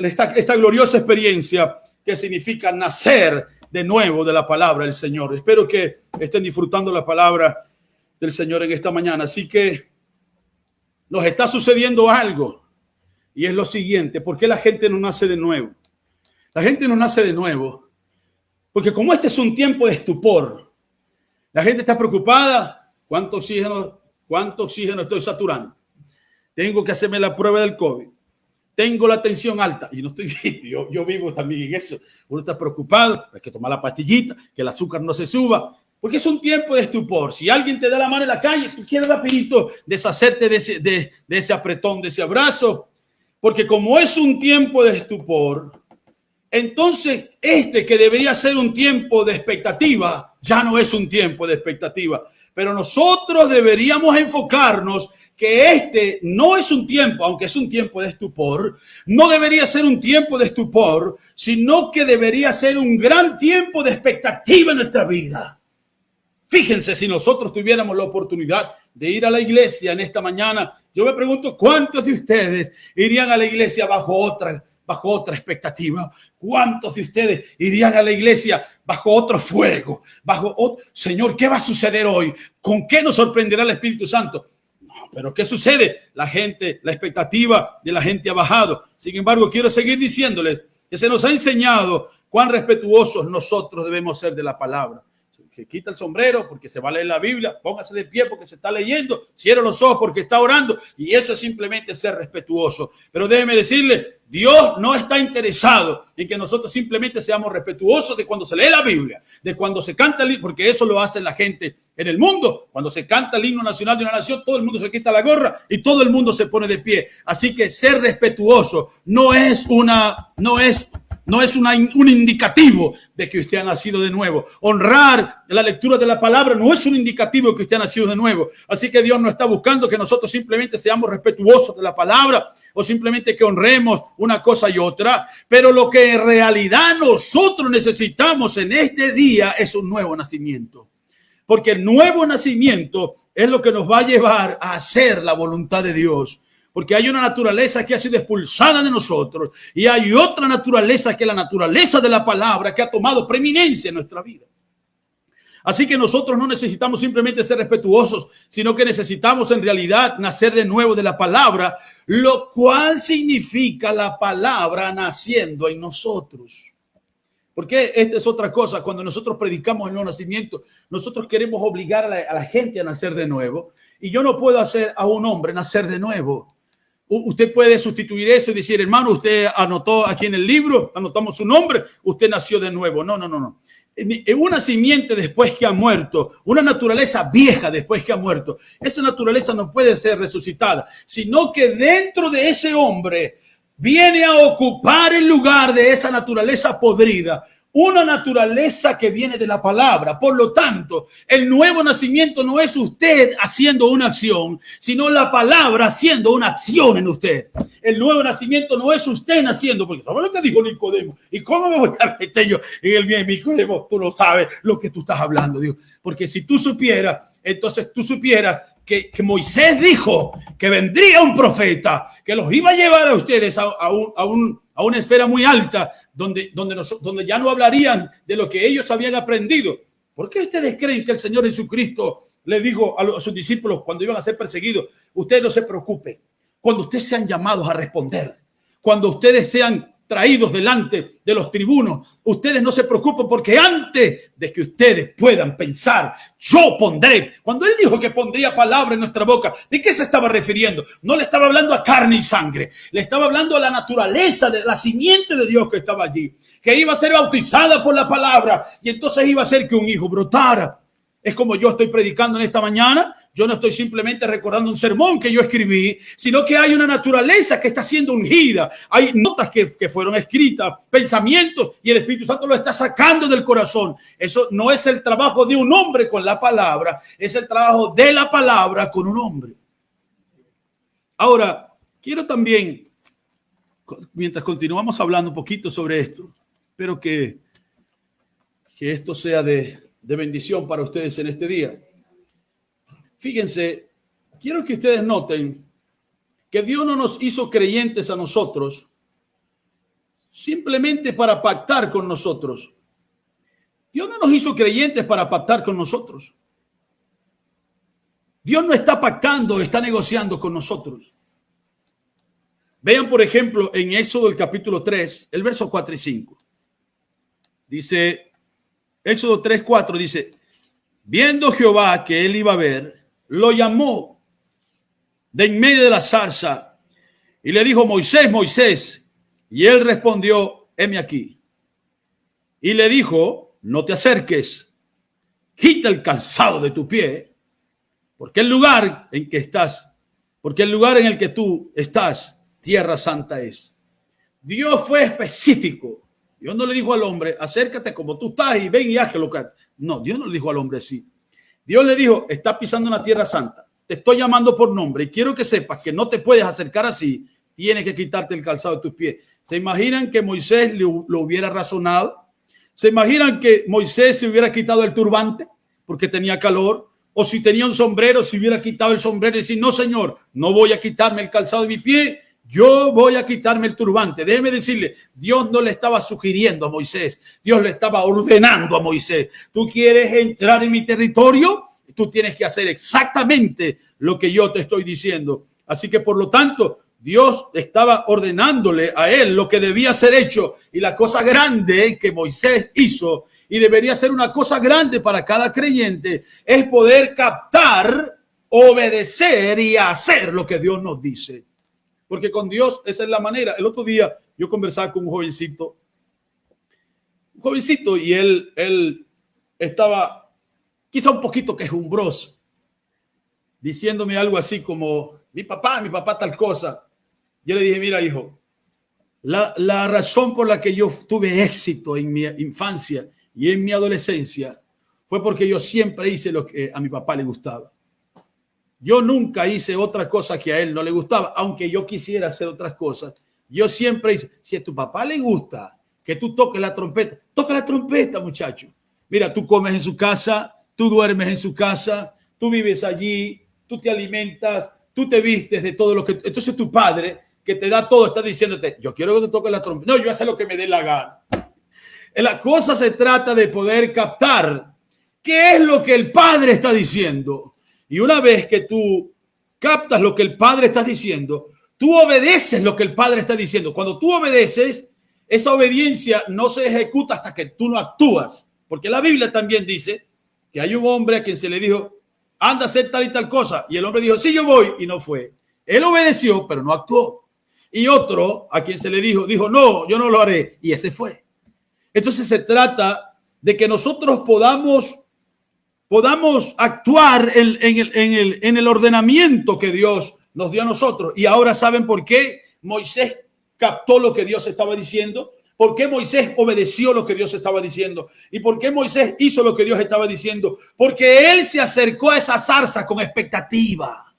esta gloriosa experiencia que significa nacer de nuevo de la palabra del Señor. Espero que estén disfrutando la palabra del Señor en esta mañana. Así que nos está sucediendo algo y es lo siguiente. ¿Por qué la gente no nace de nuevo? La gente no nace de nuevo porque como este es un tiempo de estupor, la gente está preocupada. ¿Cuánto oxígeno estoy saturando? Tengo que hacerme la prueba del COVID. Tengo la tensión alta. Y no estoy yo vivo también en eso. Uno está preocupado, hay que tomar la pastillita, que el azúcar no se suba. Porque es un tiempo de estupor. Si alguien te da la mano en la calle, tú quieres rapidito deshacerte de ese apretón, de ese abrazo. Porque como es un tiempo de estupor, entonces este que debería ser un tiempo de expectativa, ya no es un tiempo de expectativa. Pero nosotros deberíamos enfocarnos que este no es un tiempo, aunque es un tiempo de estupor, no debería ser un tiempo de estupor, sino que debería ser un gran tiempo de expectativa en nuestra vida. Fíjense, si nosotros tuviéramos la oportunidad de ir a la iglesia en esta mañana, yo me pregunto cuántos de ustedes irían a la iglesia bajo otra expectativa. ¿Cuántos de ustedes irían a la iglesia bajo otro fuego? Señor, ¿qué va a suceder hoy? ¿Con qué nos sorprenderá el Espíritu Santo? No, pero ¿qué sucede? La expectativa de la gente ha bajado. Sin embargo, quiero seguir diciéndoles que se nos ha enseñado cuán respetuosos nosotros debemos ser de la palabra. Que quita el sombrero porque se va a leer la Biblia, póngase de pie porque se está leyendo, cierre los ojos porque está orando, y eso es simplemente ser respetuoso. Pero déjeme decirle, Dios no está interesado en que nosotros simplemente seamos respetuosos de cuando se lee la Biblia, de cuando se canta el himno, porque eso lo hace la gente en el mundo. Cuando se canta el himno nacional de una nación, todo el mundo se quita la gorra y todo el mundo se pone de pie. Así que ser respetuoso no es un indicativo de que usted ha nacido de nuevo. Honrar la lectura de la palabra no es un indicativo de que usted ha nacido de nuevo. Así que Dios no está buscando que nosotros simplemente seamos respetuosos de la palabra o simplemente que honremos una cosa y otra. Pero lo que en realidad nosotros necesitamos en este día es un nuevo nacimiento. Porque el nuevo nacimiento es lo que nos va a llevar a hacer la voluntad de Dios. Porque hay una naturaleza que ha sido expulsada de nosotros y hay otra naturaleza que es la naturaleza de la palabra que ha tomado preeminencia en nuestra vida. Así que nosotros no necesitamos simplemente ser respetuosos, sino que necesitamos en realidad nacer de nuevo de la palabra, lo cual significa la palabra naciendo en nosotros. Porque esta es otra cosa, cuando nosotros predicamos el nuevo nacimiento, nosotros queremos obligar a la gente a nacer de nuevo. Y yo no puedo hacer a un hombre nacer de nuevo. Usted puede sustituir eso y decir, hermano, usted anotó aquí en el libro, anotamos su nombre, usted nació de nuevo. No. Una simiente después que ha muerto, una naturaleza vieja después que ha muerto, esa naturaleza no puede ser resucitada, sino que dentro de ese hombre viene a ocupar el lugar de esa naturaleza podrida, una naturaleza que viene de la palabra. Por lo tanto, el nuevo nacimiento no es usted haciendo una acción, sino la palabra haciendo una acción en usted. El nuevo nacimiento no es usted naciendo, porque ¿sabes lo que dijo Nicodemo? ¿Y cómo me voy a meter yo en el bien Nicodemo? Tú no sabes lo que tú estás hablando, Dios. Porque si tú supieras, entonces tú supieras que Moisés dijo que vendría un profeta que los iba a llevar a ustedes a una esfera muy alta donde ya no hablarían de lo que ellos habían aprendido. ¿Por qué ustedes creen que el Señor Jesucristo le dijo a sus discípulos cuando iban a ser perseguidos? Ustedes no se preocupen. Cuando ustedes sean llamados a responder, cuando ustedes sean traídos delante de los tribunos, ustedes no se preocupen, porque antes de que ustedes puedan pensar, yo pondré. Cuando él dijo que pondría palabra en nuestra boca, ¿de qué se estaba refiriendo? No le estaba hablando a carne y sangre, le estaba hablando a la naturaleza de la simiente de Dios que estaba allí, que iba a ser bautizada por la palabra y entonces iba a hacer que un hijo brotara. Es como yo estoy predicando en esta mañana. Yo no estoy simplemente recordando un sermón que yo escribí, sino que hay una naturaleza que está siendo ungida. Hay notas que fueron escritas, pensamientos, y el Espíritu Santo lo está sacando del corazón. Eso no es el trabajo de un hombre con la palabra, es el trabajo de la palabra con un hombre. Ahora, quiero también, mientras continuamos hablando un poquito sobre esto, espero que esto sea de bendición para ustedes en este día. Fíjense, quiero que ustedes noten que Dios no nos hizo creyentes a nosotros simplemente para pactar con nosotros. Dios no nos hizo creyentes para pactar con nosotros. Dios no está pactando, está negociando con nosotros. Vean, por ejemplo, en Éxodo el capítulo 3, el verso 4 y 5. Dice, Éxodo 3, 4 dice, viendo Jehová que él iba a ver, lo llamó de en medio de la zarza y le dijo, Moisés, Moisés. Y él respondió, heme aquí. Y le dijo, no te acerques, quita el calzado de tu pie, porque el lugar en el que tú estás, tierra santa es. Dios fue específico Dios no le dijo al hombre, acércate como tú estás y ven y haz lo que... No, Dios no le dijo al hombre así. Dios le dijo, estás pisando una tierra santa. Te estoy llamando por nombre y quiero que sepas que no te puedes acercar así. Tienes que quitarte el calzado de tus pies. ¿Se imaginan que Moisés lo hubiera razonado? ¿Se imaginan que Moisés se hubiera quitado el turbante porque tenía calor? O si tenía un sombrero, se hubiera quitado el sombrero y decir, no, Señor, no voy a quitarme el calzado de mi pie, yo voy a quitarme el turbante. Déjeme decirle, Dios no le estaba sugiriendo a Moisés, Dios le estaba ordenando a Moisés. ¿Tú quieres entrar en mi territorio? Tú tienes que hacer exactamente lo que yo te estoy diciendo. Así que, por lo tanto, Dios estaba ordenándole a él lo que debía ser hecho, y la cosa grande que Moisés hizo, y debería ser una cosa grande para cada creyente, es poder captar, obedecer y hacer lo que Dios nos dice. Porque con Dios esa es la manera. El otro día yo conversaba con un jovencito y él estaba quizá un poquito quejumbroso, diciéndome algo así como, mi papá tal cosa. Yo le dije, mira, hijo, la razón por la que yo tuve éxito en mi infancia y en mi adolescencia fue porque yo siempre hice lo que a mi papá le gustaba. Yo nunca hice otra cosa que a él no le gustaba, aunque yo quisiera hacer otras cosas. Yo siempre hice, si a tu papá le gusta que tú toques la trompeta, toca la trompeta, muchacho. Mira, tú comes en su casa, tú duermes en su casa, tú vives allí, tú te alimentas, tú te vistes de todo lo que... Entonces tu padre, que te da todo, está diciéndote, yo quiero que te toques la trompeta. No, yo hago lo que me dé la gana. La cosa se trata de poder captar qué es lo que el padre está diciendo. Y una vez que tú captas lo que el padre está diciendo, tú obedeces lo que el padre está diciendo. Cuando tú obedeces, esa obediencia no se ejecuta hasta que tú no actúas. Porque la Biblia también dice que hay un hombre a quien se le dijo, anda a hacer tal y tal cosa. Y el hombre dijo, sí, yo voy, y no fue. Él obedeció, pero no actuó. Y otro a quien se le dijo, no, yo no lo haré, y ese fue. Entonces se trata de que nosotros podamos actuar en el ordenamiento que Dios nos dio a nosotros. Y ahora saben por qué Moisés captó lo que Dios estaba diciendo, por qué Moisés obedeció lo que Dios estaba diciendo y por qué Moisés hizo lo que Dios estaba diciendo. Porque él se acercó a esa zarza con expectativa.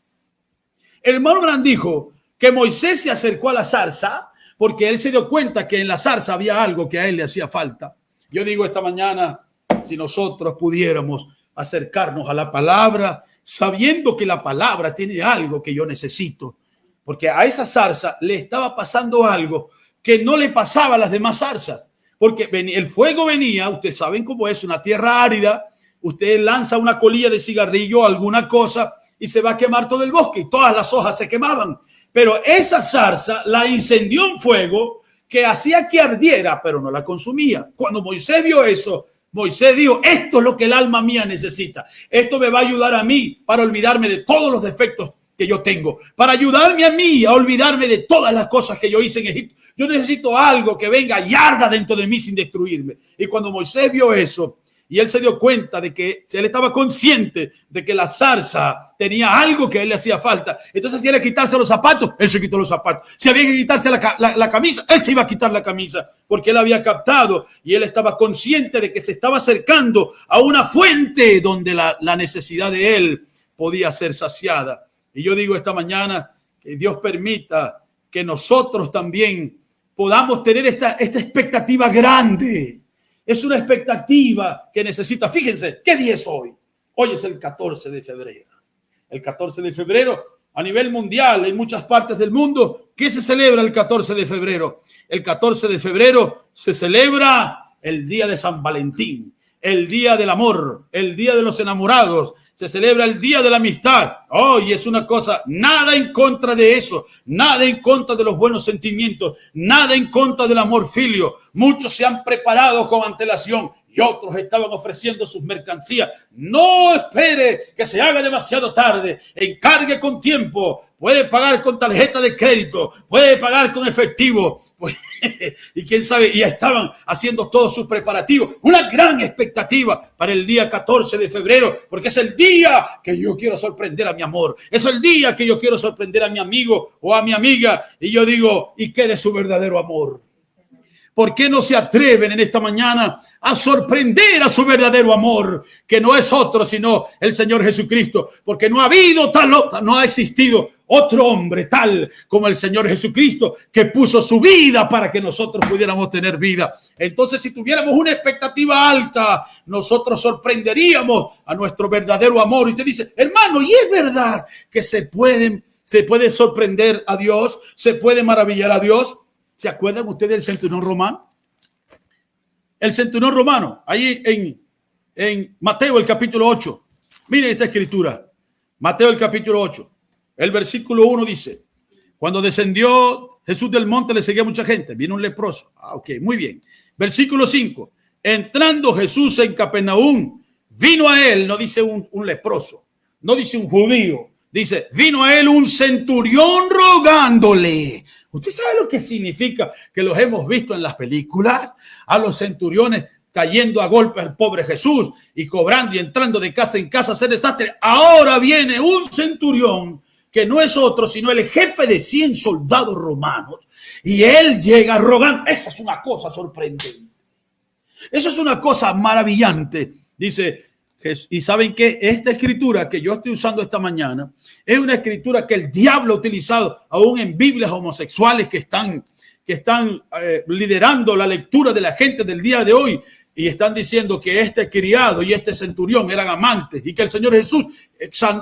El hermano Branham dijo que Moisés se acercó a la zarza porque él se dio cuenta que en la zarza había algo que a él le hacía falta. Yo digo esta mañana, si nosotros pudiéramos acercarnos a la palabra, sabiendo que la palabra tiene algo que yo necesito, porque a esa zarza le estaba pasando algo que no le pasaba a las demás zarzas, porque el fuego venía, ustedes saben cómo es, una tierra árida, usted lanza una colilla de cigarrillo o alguna cosa y se va a quemar todo el bosque y todas las hojas se quemaban, pero esa zarza la incendió un fuego que hacía que ardiera, pero no la consumía. Cuando Moisés vio eso, Moisés dijo, esto es lo que el alma mía necesita. Esto me va a ayudar a mí para olvidarme de todos los defectos que yo tengo, para ayudarme a mí a olvidarme de todas las cosas que yo hice en Egipto. Yo necesito algo que venga y arda dentro de mí sin destruirme. Y cuando Moisés vio eso, y él se dio cuenta de que él estaba consciente de que la zarza tenía algo que a él le hacía falta. Entonces, si era quitarse los zapatos, él se quitó los zapatos. Si había que quitarse la camisa, él se iba a quitar la camisa, porque él había captado y él estaba consciente de que se estaba acercando a una fuente donde la necesidad de él podía ser saciada. Y yo digo esta mañana que Dios permita que nosotros también podamos tener esta expectativa grande. Es una expectativa que necesita. Fíjense, ¿qué día es hoy? Hoy es el 14 de febrero. El 14 de febrero, a nivel mundial, en muchas partes del mundo, ¿qué se celebra el 14 de febrero? El 14 de febrero se celebra el día de San Valentín, el día del amor, el día de los enamorados. Se celebra el día de la amistad. Y es una cosa, nada en contra de eso, nada en contra de los buenos sentimientos, nada en contra del amor filio. Muchos se han preparado con antelación y otros estaban ofreciendo sus mercancías. No espere que se haga demasiado tarde, encargue con tiempo. Puede pagar con tarjeta de crédito, puede pagar con efectivo. Y quién sabe, ya estaban haciendo todos sus preparativos. Una gran expectativa para el día 14 de febrero, porque es el día que yo quiero sorprender a mi amor. Es el día que yo quiero sorprender a mi amigo o a mi amiga. Y yo digo, ¿y qué de su verdadero amor? ¿Por qué no se atreven en esta mañana a sorprender a su verdadero amor, que no es otro sino el Señor Jesucristo? Porque no ha habido no ha existido otro hombre tal como el Señor Jesucristo, que puso su vida para que nosotros pudiéramos tener vida. Entonces, si tuviéramos una expectativa alta, nosotros sorprenderíamos a nuestro verdadero amor. Y te dice, hermano, y es verdad que se puede sorprender a Dios, se puede maravillar a Dios. ¿Se acuerdan ustedes del centurión romano? El centurión romano, ahí en Mateo el capítulo 8. Miren esta escritura. Mateo el capítulo 8. El versículo 1 dice, cuando descendió Jesús del monte le seguía mucha gente. Vino un leproso. Ok, muy bien. Versículo 5. Entrando Jesús en Capernaum, vino a él, no dice un leproso, no dice un judío. Dice, vino a él un centurión rogándole. ¿Usted sabe lo que significa? Que los hemos visto en las películas. A los centuriones cayendo a golpes al pobre Jesús y cobrando y entrando de casa en casa a hacer desastre. Ahora viene un centurión que no es otro sino el jefe de 100 soldados romanos. Y él llega rogando. Esa es una cosa sorprendente. Eso es una cosa maravillante. Dice, y saben que esta escritura que yo estoy usando esta mañana es una escritura que el diablo ha utilizado aún en Biblias homosexuales que están liderando la lectura de la gente del día de hoy, y están diciendo que este criado y este centurión eran amantes y que el Señor Jesús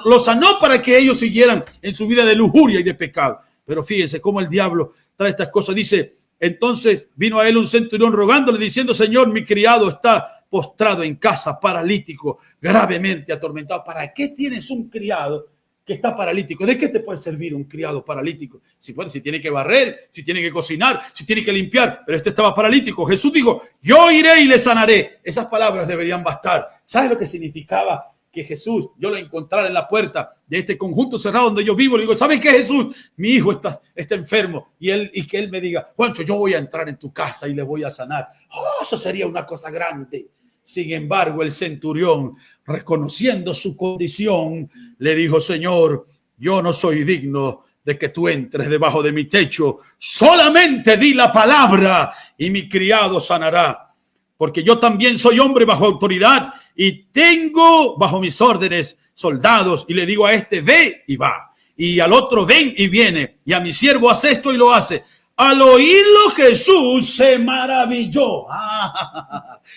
los sanó para que ellos siguieran en su vida de lujuria y de pecado. Pero fíjense cómo el diablo trae estas cosas. Dice, entonces vino a él un centurión rogándole diciendo, Señor, mi criado está postrado en casa, paralítico, gravemente atormentado. ¿Para qué tienes un criado que está paralítico? ¿De qué te puede servir un criado paralítico? Si tiene que barrer, si tiene que cocinar, si tiene que limpiar, pero este estaba paralítico. Jesús dijo, yo iré y le sanaré. Esas palabras deberían bastar. ¿Sabes lo que significaba? Que Jesús, yo lo encontrara en la puerta de este conjunto cerrado donde yo vivo. Le digo, ¿sabes qué, Jesús? Mi hijo está enfermo. Y que él me diga, Juancho, yo voy a entrar en tu casa y le voy a sanar. Oh, eso sería una cosa grande. Sin embargo, el centurión, reconociendo su condición, le dijo, Señor, yo no soy digno de que tú entres debajo de mi techo. Solamente di la palabra y mi criado sanará. Porque yo también soy hombre bajo autoridad y tengo bajo mis órdenes soldados. Y le digo a este, ve y va. Y al otro, ven y viene. Y a mi siervo, hace esto y lo hace. Al oírlo, Jesús se maravilló.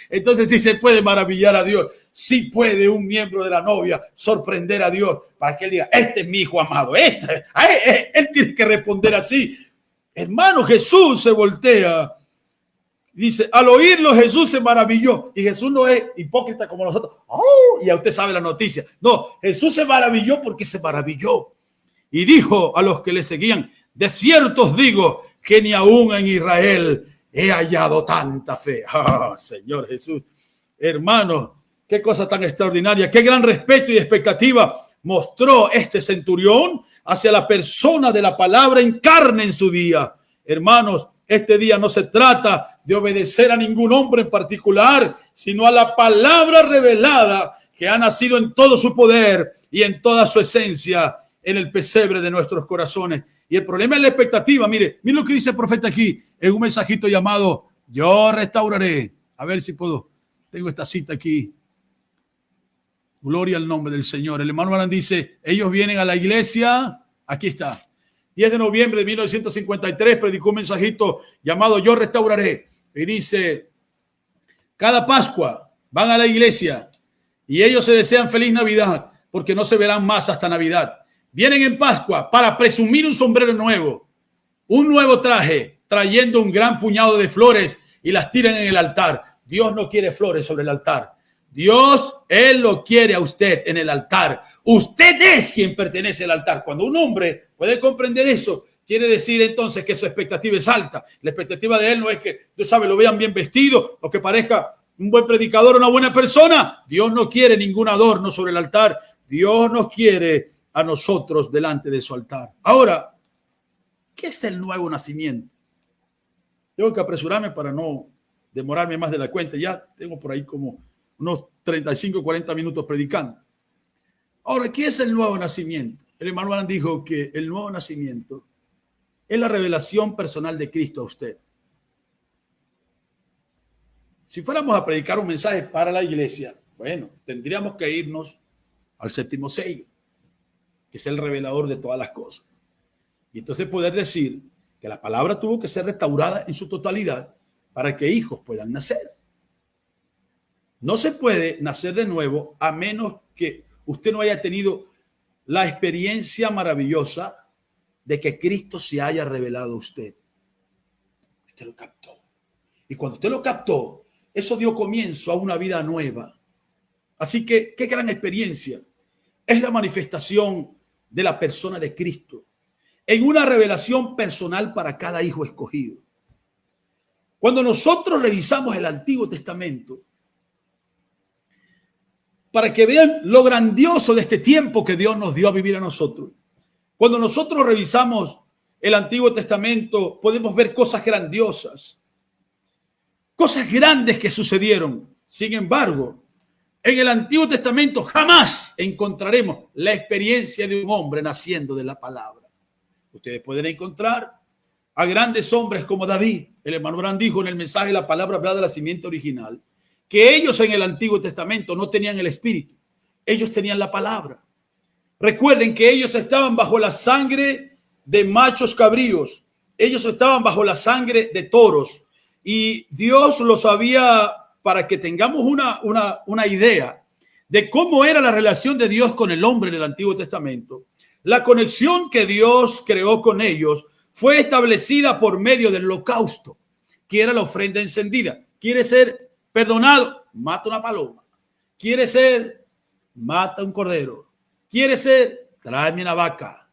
Entonces sí se puede maravillar a Dios. Sí puede un miembro de la novia sorprender a Dios para que él diga, este es mi hijo amado. Él tiene que responder así. Hermano, Jesús se voltea. Dice, al oírlo Jesús se maravilló. Y Jesús no es hipócrita como nosotros. Oh, ya usted sabe la noticia. No, Jesús se maravilló porque se maravilló. Y dijo a los que le seguían, de cierto os digo que ni aún en Israel he hallado tanta fe. Señor Jesús. Hermanos, qué cosa tan extraordinaria. Qué gran respeto y expectativa mostró este centurión hacia la persona de la palabra en carne en su día. Hermanos, este día no se trata de obedecer a ningún hombre en particular, sino a la palabra revelada que ha nacido en todo su poder y en toda su esencia en el pesebre de nuestros corazones. Y el problema es la expectativa. Mire lo que dice el profeta aquí en un mensajito llamado Yo restauraré. A ver si puedo. Tengo esta cita aquí. Gloria al nombre del Señor. El hermano Aran dice, ellos vienen a la iglesia. Aquí está. 10 de noviembre de 1953 predicó un mensajito llamado Yo restauraré. Y dice, cada Pascua van a la iglesia y ellos se desean feliz Navidad porque no se verán más hasta Navidad. Vienen en Pascua para presumir un sombrero nuevo, un nuevo traje, trayendo un gran puñado de flores y las tiran en el altar. Dios no quiere flores sobre el altar. Dios, Él lo quiere a usted en el altar. Usted es quien pertenece al altar. Cuando un hombre puede comprender eso, quiere decir entonces que su expectativa es alta. La expectativa de Él no es que, tú sabes, lo vean bien vestido o que parezca un buen predicador o una buena persona. Dios no quiere ningún adorno sobre el altar. Dios nos quiere a nosotros delante de su altar. Ahora, ¿qué es el nuevo nacimiento? Tengo que apresurarme para no demorarme más de la cuenta. Ya tengo por ahí como unos 35, 40 minutos predicando. Ahora, ¿qué es el nuevo nacimiento? El hermano Alan dijo que el nuevo nacimiento es la revelación personal de Cristo a usted. Si fuéramos a predicar un mensaje para la iglesia, bueno, tendríamos que irnos al séptimo sello, que es el revelador de todas las cosas. Y entonces poder decir que la palabra tuvo que ser restaurada en su totalidad para que hijos puedan nacer. No se puede nacer de nuevo a menos que usted no haya tenido la experiencia maravillosa de que Cristo se haya revelado a usted. Usted lo captó. Y cuando usted lo captó, eso dio comienzo a una vida nueva. Así que, qué gran experiencia. Es la manifestación de la persona de Cristo en una revelación personal para cada hijo escogido. Cuando nosotros revisamos el Antiguo Testamento, para que vean lo grandioso de este tiempo que Dios nos dio a vivir a nosotros. Cuando nosotros revisamos el Antiguo Testamento, podemos ver cosas grandiosas, cosas grandes que sucedieron. Sin embargo, en el Antiguo Testamento jamás encontraremos la experiencia de un hombre naciendo de la palabra. Ustedes pueden encontrar a grandes hombres como David. El hermano Abraham dijo en el mensaje la palabra hablada de la simiente original, que ellos en el Antiguo Testamento no tenían el Espíritu, ellos tenían la palabra. Recuerden que ellos estaban bajo la sangre de machos cabríos, ellos estaban bajo la sangre de toros, y Dios los había, para que tengamos una idea de cómo era la relación de Dios con el hombre en el Antiguo Testamento. La conexión que Dios creó con ellos fue establecida por medio del holocausto, que era la ofrenda encendida. Quiere ser perdonado, mata una paloma. Quiere ser, mata un cordero. Quiere ser, tráeme una vaca.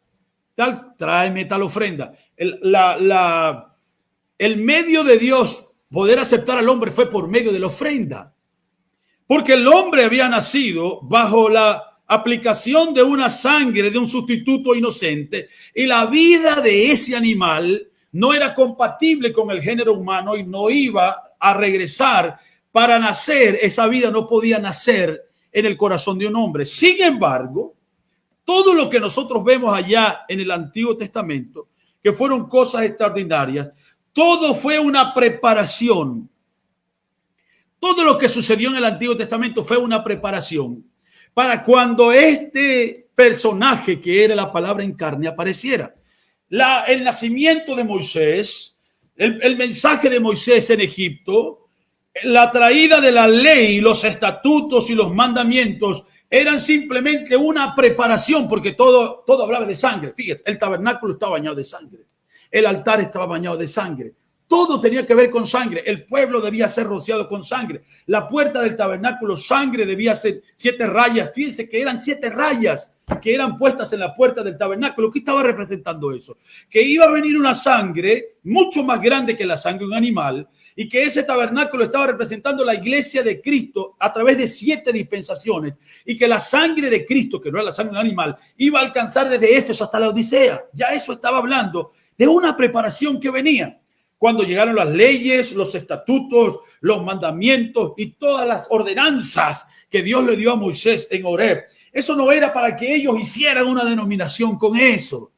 Tráeme tal ofrenda. El medio de Dios poder aceptar al hombre fue por medio de la ofrenda. Porque el hombre había nacido bajo la aplicación de una sangre de un sustituto inocente y la vida de ese animal no era compatible con el género humano y no iba a regresar para nacer. Esa vida no podía nacer en el corazón de un hombre. Sin embargo, todo lo que nosotros vemos allá en el Antiguo Testamento, que fueron cosas extraordinarias, todo fue una preparación. Todo lo que sucedió en el Antiguo Testamento fue una preparación para cuando este personaje que era la palabra en carne apareciera. El nacimiento de Moisés, el mensaje de Moisés en Egipto, la traída de la ley, los estatutos y los mandamientos eran simplemente una preparación, porque todo hablaba de sangre. Fíjese, el tabernáculo estaba bañado de sangre, el altar estaba bañado de sangre. Todo tenía que ver con sangre. El pueblo debía ser rociado con sangre. La puerta del tabernáculo, sangre, debía ser 7 rayas. Fíjense que eran 7 rayas que eran puestas en la puerta del tabernáculo. ¿Qué estaba representando eso? Que iba a venir una sangre mucho más grande que la sangre de un animal y que ese tabernáculo estaba representando la iglesia de Cristo a través de 7 dispensaciones y que la sangre de Cristo, que no era la sangre de un animal, iba a alcanzar desde Éfeso hasta la Odisea. Ya eso estaba hablando de una preparación que venía. Cuando llegaron las leyes, los estatutos, los mandamientos y todas las ordenanzas que Dios le dio a Moisés en Horeb, eso no era para que ellos hicieran una denominación con eso.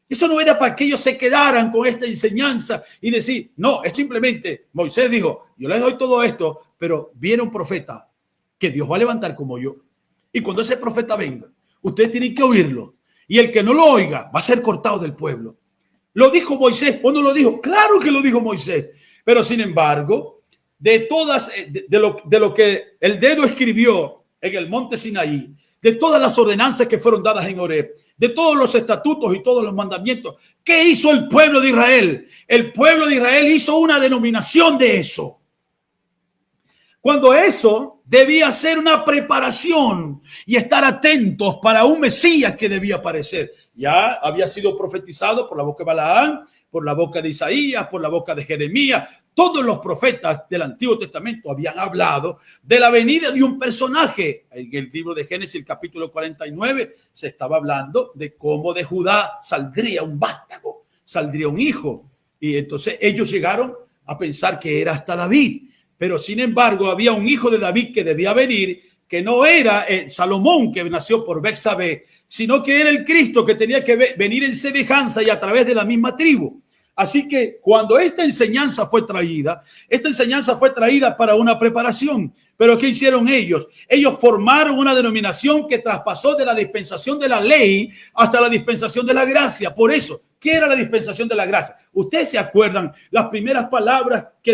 Eso no era para que ellos se quedaran con esta enseñanza y decir, no, es simplemente, Moisés dijo, yo les doy todo esto, pero viene un profeta que Dios va a levantar como yo. Y cuando ese profeta venga, ustedes tienen que oírlo. Y el que no lo oiga va a ser cortado del pueblo. ¿Lo dijo Moisés o no lo dijo? Claro que lo dijo Moisés. Pero sin embargo, de lo que el dedo escribió en el monte Sinaí, de todas las ordenanzas que fueron dadas en Horeb, de todos los estatutos y todos los mandamientos, ¿qué hizo el pueblo de Israel? El pueblo de Israel hizo una denominación de eso. Cuando eso debía ser una preparación y estar atentos para un Mesías que debía aparecer. Ya había sido profetizado por la boca de Balaam, por la boca de Isaías, por la boca de Jeremías. Todos los profetas del Antiguo Testamento habían hablado de la venida de un personaje. En el libro de Génesis, el capítulo 49, se estaba hablando de cómo de Judá saldría un vástago, saldría un hijo. Y entonces ellos llegaron a pensar que era hasta David. Pero sin embargo, había un hijo de David que debía venir, que no era Salomón, que nació por Betsabé, sino que era el Cristo que tenía que venir en semejanza y a través de la misma tribu. Así que cuando esta enseñanza fue traída para una preparación. Pero ¿qué hicieron ellos? Ellos formaron una denominación que traspasó de la dispensación de la ley hasta la dispensación de la gracia. Por eso, ¿qué era la dispensación de la gracia? ¿Ustedes se acuerdan las primeras palabras que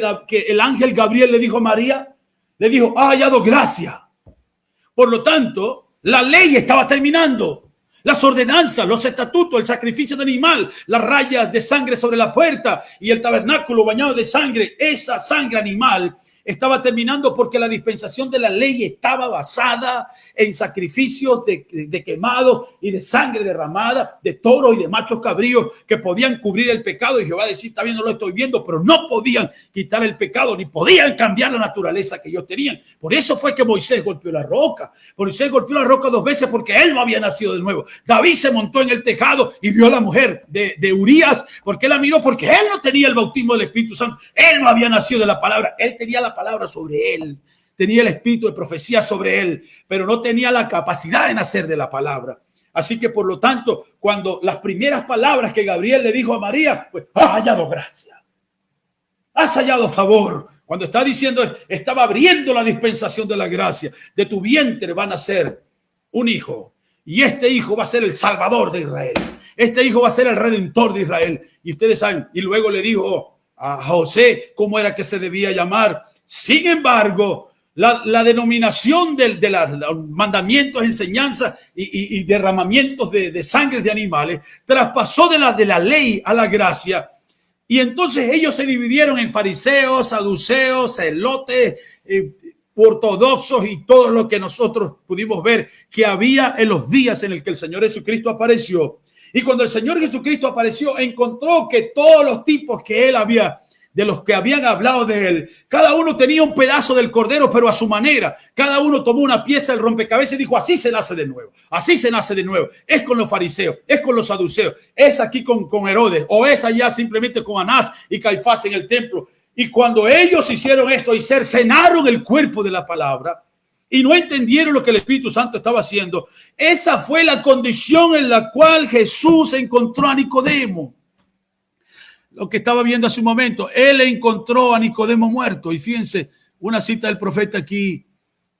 el ángel Gabriel le dijo a María? Le dijo, ha hallado gracia. Por lo tanto, la ley estaba terminando. Las ordenanzas, los estatutos, el sacrificio de animal, las rayas de sangre sobre la puerta y el tabernáculo bañado de sangre, esa sangre animal estaba terminando porque la dispensación de la ley estaba basada en sacrificios de quemados y de sangre derramada, de toros y de machos cabríos que podían cubrir el pecado. Y Jehová decía, está bien, no lo estoy viendo, pero no podían quitar el pecado ni podían cambiar la naturaleza que ellos tenían. Por eso fue que Moisés golpeó la roca. Moisés golpeó la roca 2 veces porque él no había nacido de nuevo. David se montó en el tejado y vio a la mujer de Urías. ¿Por qué la miró? Porque él no tenía el bautismo del Espíritu Santo. Él no había nacido de la palabra. Él tenía la palabra sobre él, tenía el espíritu de profecía sobre él, pero no tenía la capacidad de nacer de la palabra. Así que por lo tanto, cuando las primeras palabras que Gabriel le dijo a María fue, has hallado gracia, has hallado favor. Cuando está diciendo, estaba abriendo la dispensación de la gracia, de tu vientre va a nacer un hijo y este hijo va a ser el Salvador de Israel. Este hijo va a ser el Redentor de Israel. Y ustedes saben, y luego le dijo a José cómo era que se debía llamar. Sin embargo, la denominación de los mandamientos, enseñanzas y derramamientos de sangre de animales traspasó de la ley a la gracia. Y entonces ellos se dividieron en fariseos, saduceos, celotes, ortodoxos y todo lo que nosotros pudimos ver que había en los días en el que el Señor Jesucristo apareció. Y cuando el Señor Jesucristo apareció, encontró que todos los tipos que él había, de los que habían hablado de él, cada uno tenía un pedazo del cordero, pero a su manera. Cada uno tomó una pieza del rompecabezas y dijo, así se nace de nuevo, así se nace de nuevo. Es con los fariseos, es con los saduceos, es aquí con Herodes, o es allá simplemente con Anás y Caifás en el templo. Y cuando ellos hicieron esto y cercenaron el cuerpo de la palabra y no entendieron lo que el Espíritu Santo estaba haciendo, esa fue la condición en la cual Jesús encontró a Nicodemo. Lo que estaba viendo hace un momento, él encontró a Nicodemo muerto. Y fíjense, una cita del profeta aquí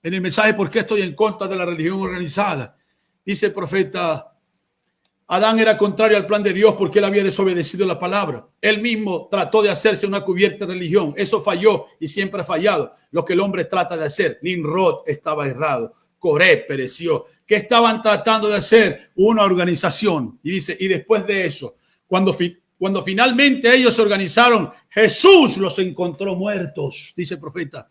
en el mensaje, ¿por qué estoy en contra de la religión organizada? Dice el profeta, Adán era contrario al plan de Dios porque él había desobedecido la palabra. Él mismo trató de hacerse una cubierta religión. Eso falló y siempre ha fallado. Lo que el hombre trata de hacer. Nimrod estaba errado. Coré pereció. ¿Qué estaban tratando de hacer? Una organización. Y dice, y después de eso, cuando finalmente ellos se organizaron, Jesús los encontró muertos, dice el profeta.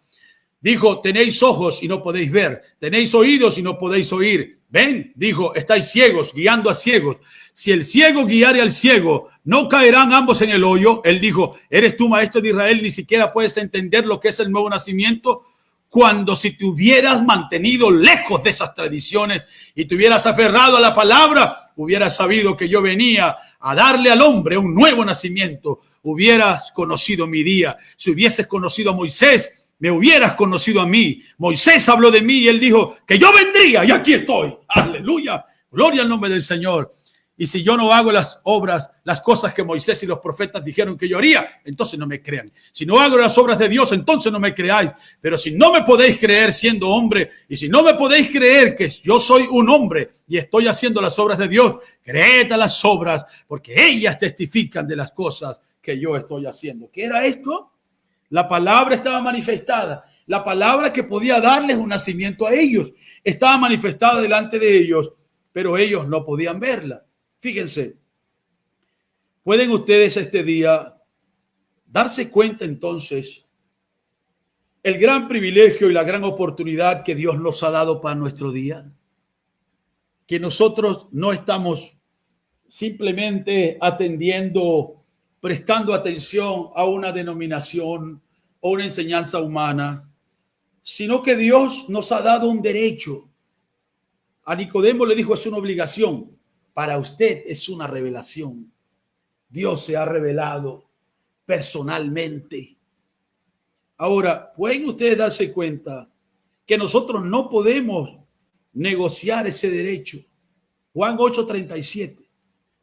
Dijo, tenéis ojos y no podéis ver, tenéis oídos y no podéis oír. Ven, dijo, estáis ciegos, guiando a ciegos. Si el ciego guiare al ciego, ¿no caerán ambos en el hoyo? Él dijo, ¿eres tú, maestro de Israel, ni siquiera puedes entender lo que es el nuevo nacimiento? Cuando si te hubieras mantenido lejos de esas tradiciones y te hubieras aferrado a la palabra, hubieras sabido que yo venía a darle al hombre un nuevo nacimiento. Hubieras conocido mi día. Si hubieses conocido a Moisés, me hubieras conocido a mí. Moisés habló de mí y él dijo que yo vendría y aquí estoy. Aleluya. Gloria al nombre del Señor. Y si yo no hago las obras, las cosas que Moisés y los profetas dijeron que yo haría, entonces no me crean. Si no hago las obras de Dios, entonces no me creáis. Pero si no me podéis creer siendo hombre, y si no me podéis creer que yo soy un hombre y estoy haciendo las obras de Dios, creed a las obras, porque ellas testifican de las cosas que yo estoy haciendo. ¿Qué era esto? La palabra estaba manifestada. La palabra que podía darles un nacimiento a ellos estaba manifestada delante de ellos, pero ellos no podían verla. Fíjense, pueden ustedes este día darse cuenta entonces el gran privilegio y la gran oportunidad que Dios nos ha dado para nuestro día, que nosotros no estamos simplemente atendiendo, prestando atención a una denominación o una enseñanza humana, sino que Dios nos ha dado un derecho. A Nicodemo le dijo, es una obligación. Para usted es una revelación. Dios se ha revelado personalmente. Ahora, pueden ustedes darse cuenta que nosotros no podemos negociar ese derecho. Juan 8:37.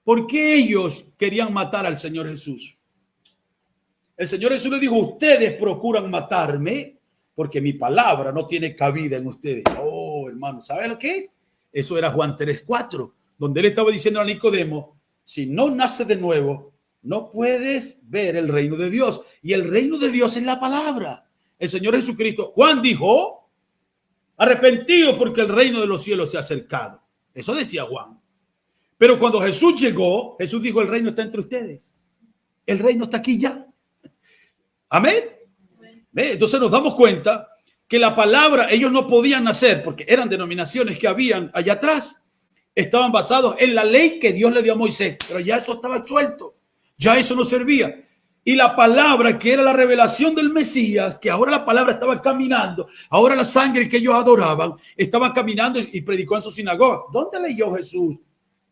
¿Por qué ellos querían matar al Señor Jesús? El Señor Jesús le dijo, ustedes procuran matarme porque mi palabra no tiene cabida en ustedes. Oh, hermano, ¿sabe lo que es? Eso era Juan 3:4, donde él estaba diciendo a Nicodemo, si no naces de nuevo, no puedes ver el reino de Dios. Y el reino de Dios es la palabra. El Señor Jesucristo, Juan dijo, arrepentido porque el reino de los cielos se ha acercado. Eso decía Juan. Pero cuando Jesús llegó, Jesús dijo, el reino está entre ustedes. El reino está aquí ya. Amén. Entonces nos damos cuenta que la palabra, ellos no podían nacer porque eran denominaciones que habían allá atrás. Estaban basados en la ley que Dios le dio a Moisés, pero ya eso estaba suelto. Ya eso no servía. Y la palabra que era la revelación del Mesías, que ahora la palabra estaba caminando, ahora la sangre que ellos adoraban, estaba caminando y predicó en su sinagoga. ¿Dónde leyó Jesús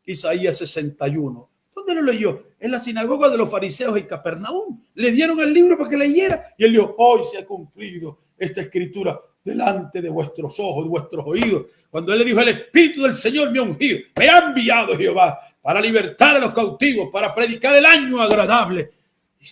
Isaías 61? ¿Dónde lo leyó? En la sinagoga de los fariseos en Capernaum. Le dieron el libro para que leyera y él dijo, hoy se ha cumplido esta escritura delante de vuestros ojos, de vuestros oídos. Cuando él le dijo, el Espíritu del Señor me ha ungido, me ha enviado Jehová para libertar a los cautivos, para predicar el año agradable.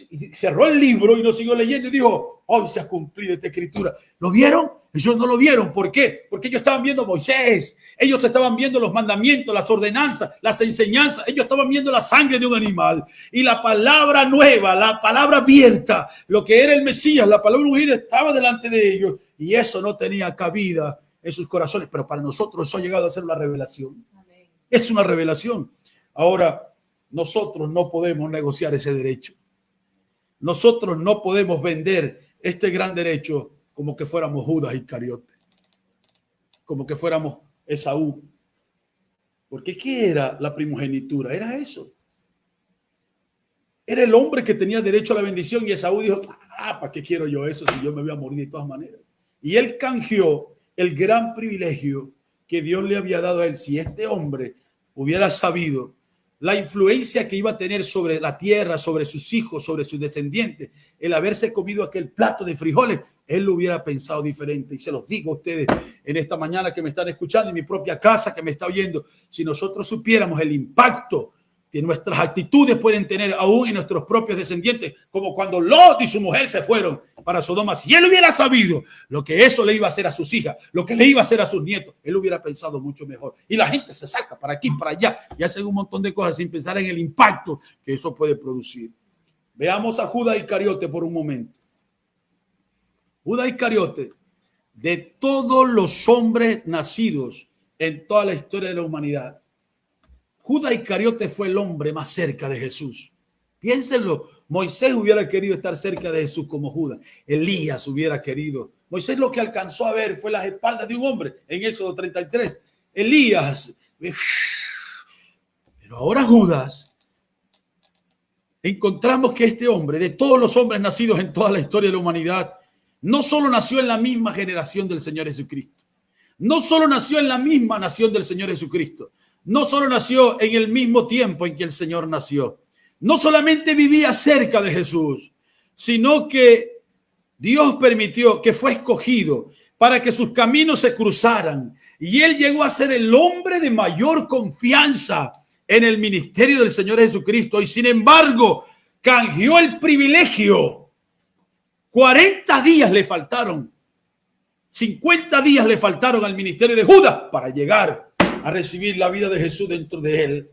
Y cerró el libro y no siguió leyendo y dijo, hoy se ha cumplido esta escritura. ¿Lo vieron? Ellos no lo vieron. ¿Por qué? Porque ellos estaban viendo a Moisés. Ellos estaban viendo los mandamientos, las ordenanzas, las enseñanzas. Ellos estaban viendo la sangre de un animal. Y la palabra nueva, la palabra abierta, lo que era el Mesías, la palabra ungida estaba delante de ellos. Y eso no tenía cabida en sus corazones. Pero para nosotros eso ha llegado a ser una revelación. Amén. Es una revelación. Ahora, nosotros no podemos negociar ese derecho. Nosotros no podemos vender este gran derecho como que fuéramos Judas Iscariote, como que fuéramos Esaú. Porque ¿qué era la primogenitura? Era eso. Era el hombre que tenía derecho a la bendición y Esaú dijo, ¿para qué quiero yo eso si yo me voy a morir de todas maneras? Y él canjeó el gran privilegio que Dios le había dado a él. Si este hombre hubiera sabido la influencia que iba a tener sobre la tierra, sobre sus hijos, sobre sus descendientes, el haberse comido aquel plato de frijoles, él lo hubiera pensado diferente. Y se los digo a ustedes en esta mañana que me están escuchando, en mi propia casa que me está oyendo, si nosotros supiéramos el impacto que nuestras actitudes pueden tener aún en nuestros propios descendientes, como cuando Lot y su mujer se fueron para Sodoma, si él hubiera sabido lo que eso le iba a hacer a sus hijas, lo que le iba a hacer a sus nietos, él hubiera pensado mucho mejor. Y la gente se saca para aquí, para allá, y hace un montón de cosas sin pensar en el impacto que eso puede producir. Veamos a Judas Iscariote por un momento. Judas Iscariote, de todos los hombres nacidos en toda la historia de la humanidad, Judas Iscariote fue el hombre más cerca de Jesús. Piénsenlo, Moisés hubiera querido estar cerca de Jesús como Judas. Elías hubiera querido. Moisés lo que alcanzó a ver fue las espaldas de un hombre en Éxodo 33. Elías. Pero ahora Judas, encontramos que este hombre, de todos los hombres nacidos en toda la historia de la humanidad, no solo nació en la misma generación del Señor Jesucristo, no solo nació en la misma nación del Señor Jesucristo, no solo nació en el mismo tiempo en que el Señor nació, no solamente vivía cerca de Jesús, sino que Dios permitió que fue escogido para que sus caminos se cruzaran y él llegó a ser el hombre de mayor confianza en el ministerio del Señor Jesucristo y sin embargo canjeó el privilegio. 40 días le faltaron, 50 días le faltaron al ministerio de Judas para llegar a recibir la vida de Jesús dentro de él.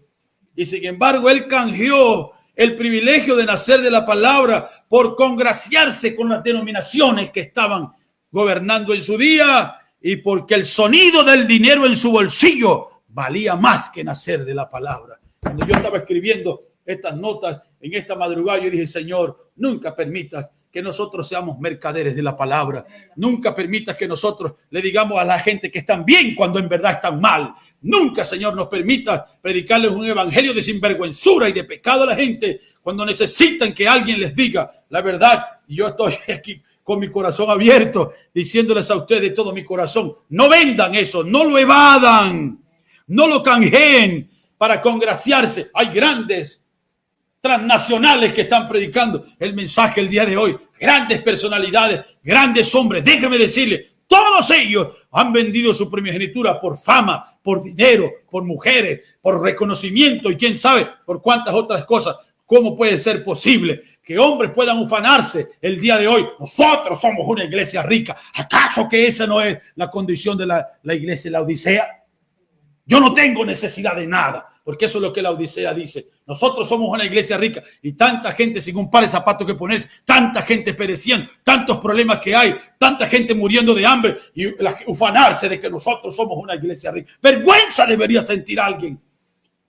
Y sin embargo, él canjeó el privilegio de nacer de la palabra por congraciarse con las denominaciones que estaban gobernando en su día y porque el sonido del dinero en su bolsillo valía más que nacer de la palabra. Cuando yo estaba escribiendo estas notas en esta madrugada, yo dije, Señor, nunca permitas que nosotros seamos mercaderes de la palabra. Nunca permitas que nosotros le digamos a la gente que están bien cuando en verdad están mal. Nunca, Señor, nos permita predicarles un evangelio de sinvergüenzura y de pecado a la gente cuando necesitan que alguien les diga la verdad. Y yo estoy aquí con mi corazón abierto diciéndoles a ustedes de todo mi corazón, no vendan eso, no lo evadan, no lo canjeen para congraciarse. Hay grandes transnacionales que están predicando el mensaje el día de hoy, grandes personalidades, grandes hombres. Déjeme decirle, todos ellos han vendido su primogenitura por fama, por dinero, por mujeres, por reconocimiento y quién sabe por cuántas otras cosas. ¿Cómo puede ser posible que hombres puedan ufanarse el día de hoy? Nosotros somos una iglesia rica. ¿Acaso que esa no es la condición de la iglesia de la Odisea? Yo no tengo necesidad de nada, porque eso es lo que la Odisea dice. Nosotros somos una iglesia rica y tanta gente sin un par de zapatos que ponerse, tanta gente pereciendo, tantos problemas que hay, tanta gente muriendo de hambre y ufanarse de que nosotros somos una iglesia rica. Vergüenza debería sentir alguien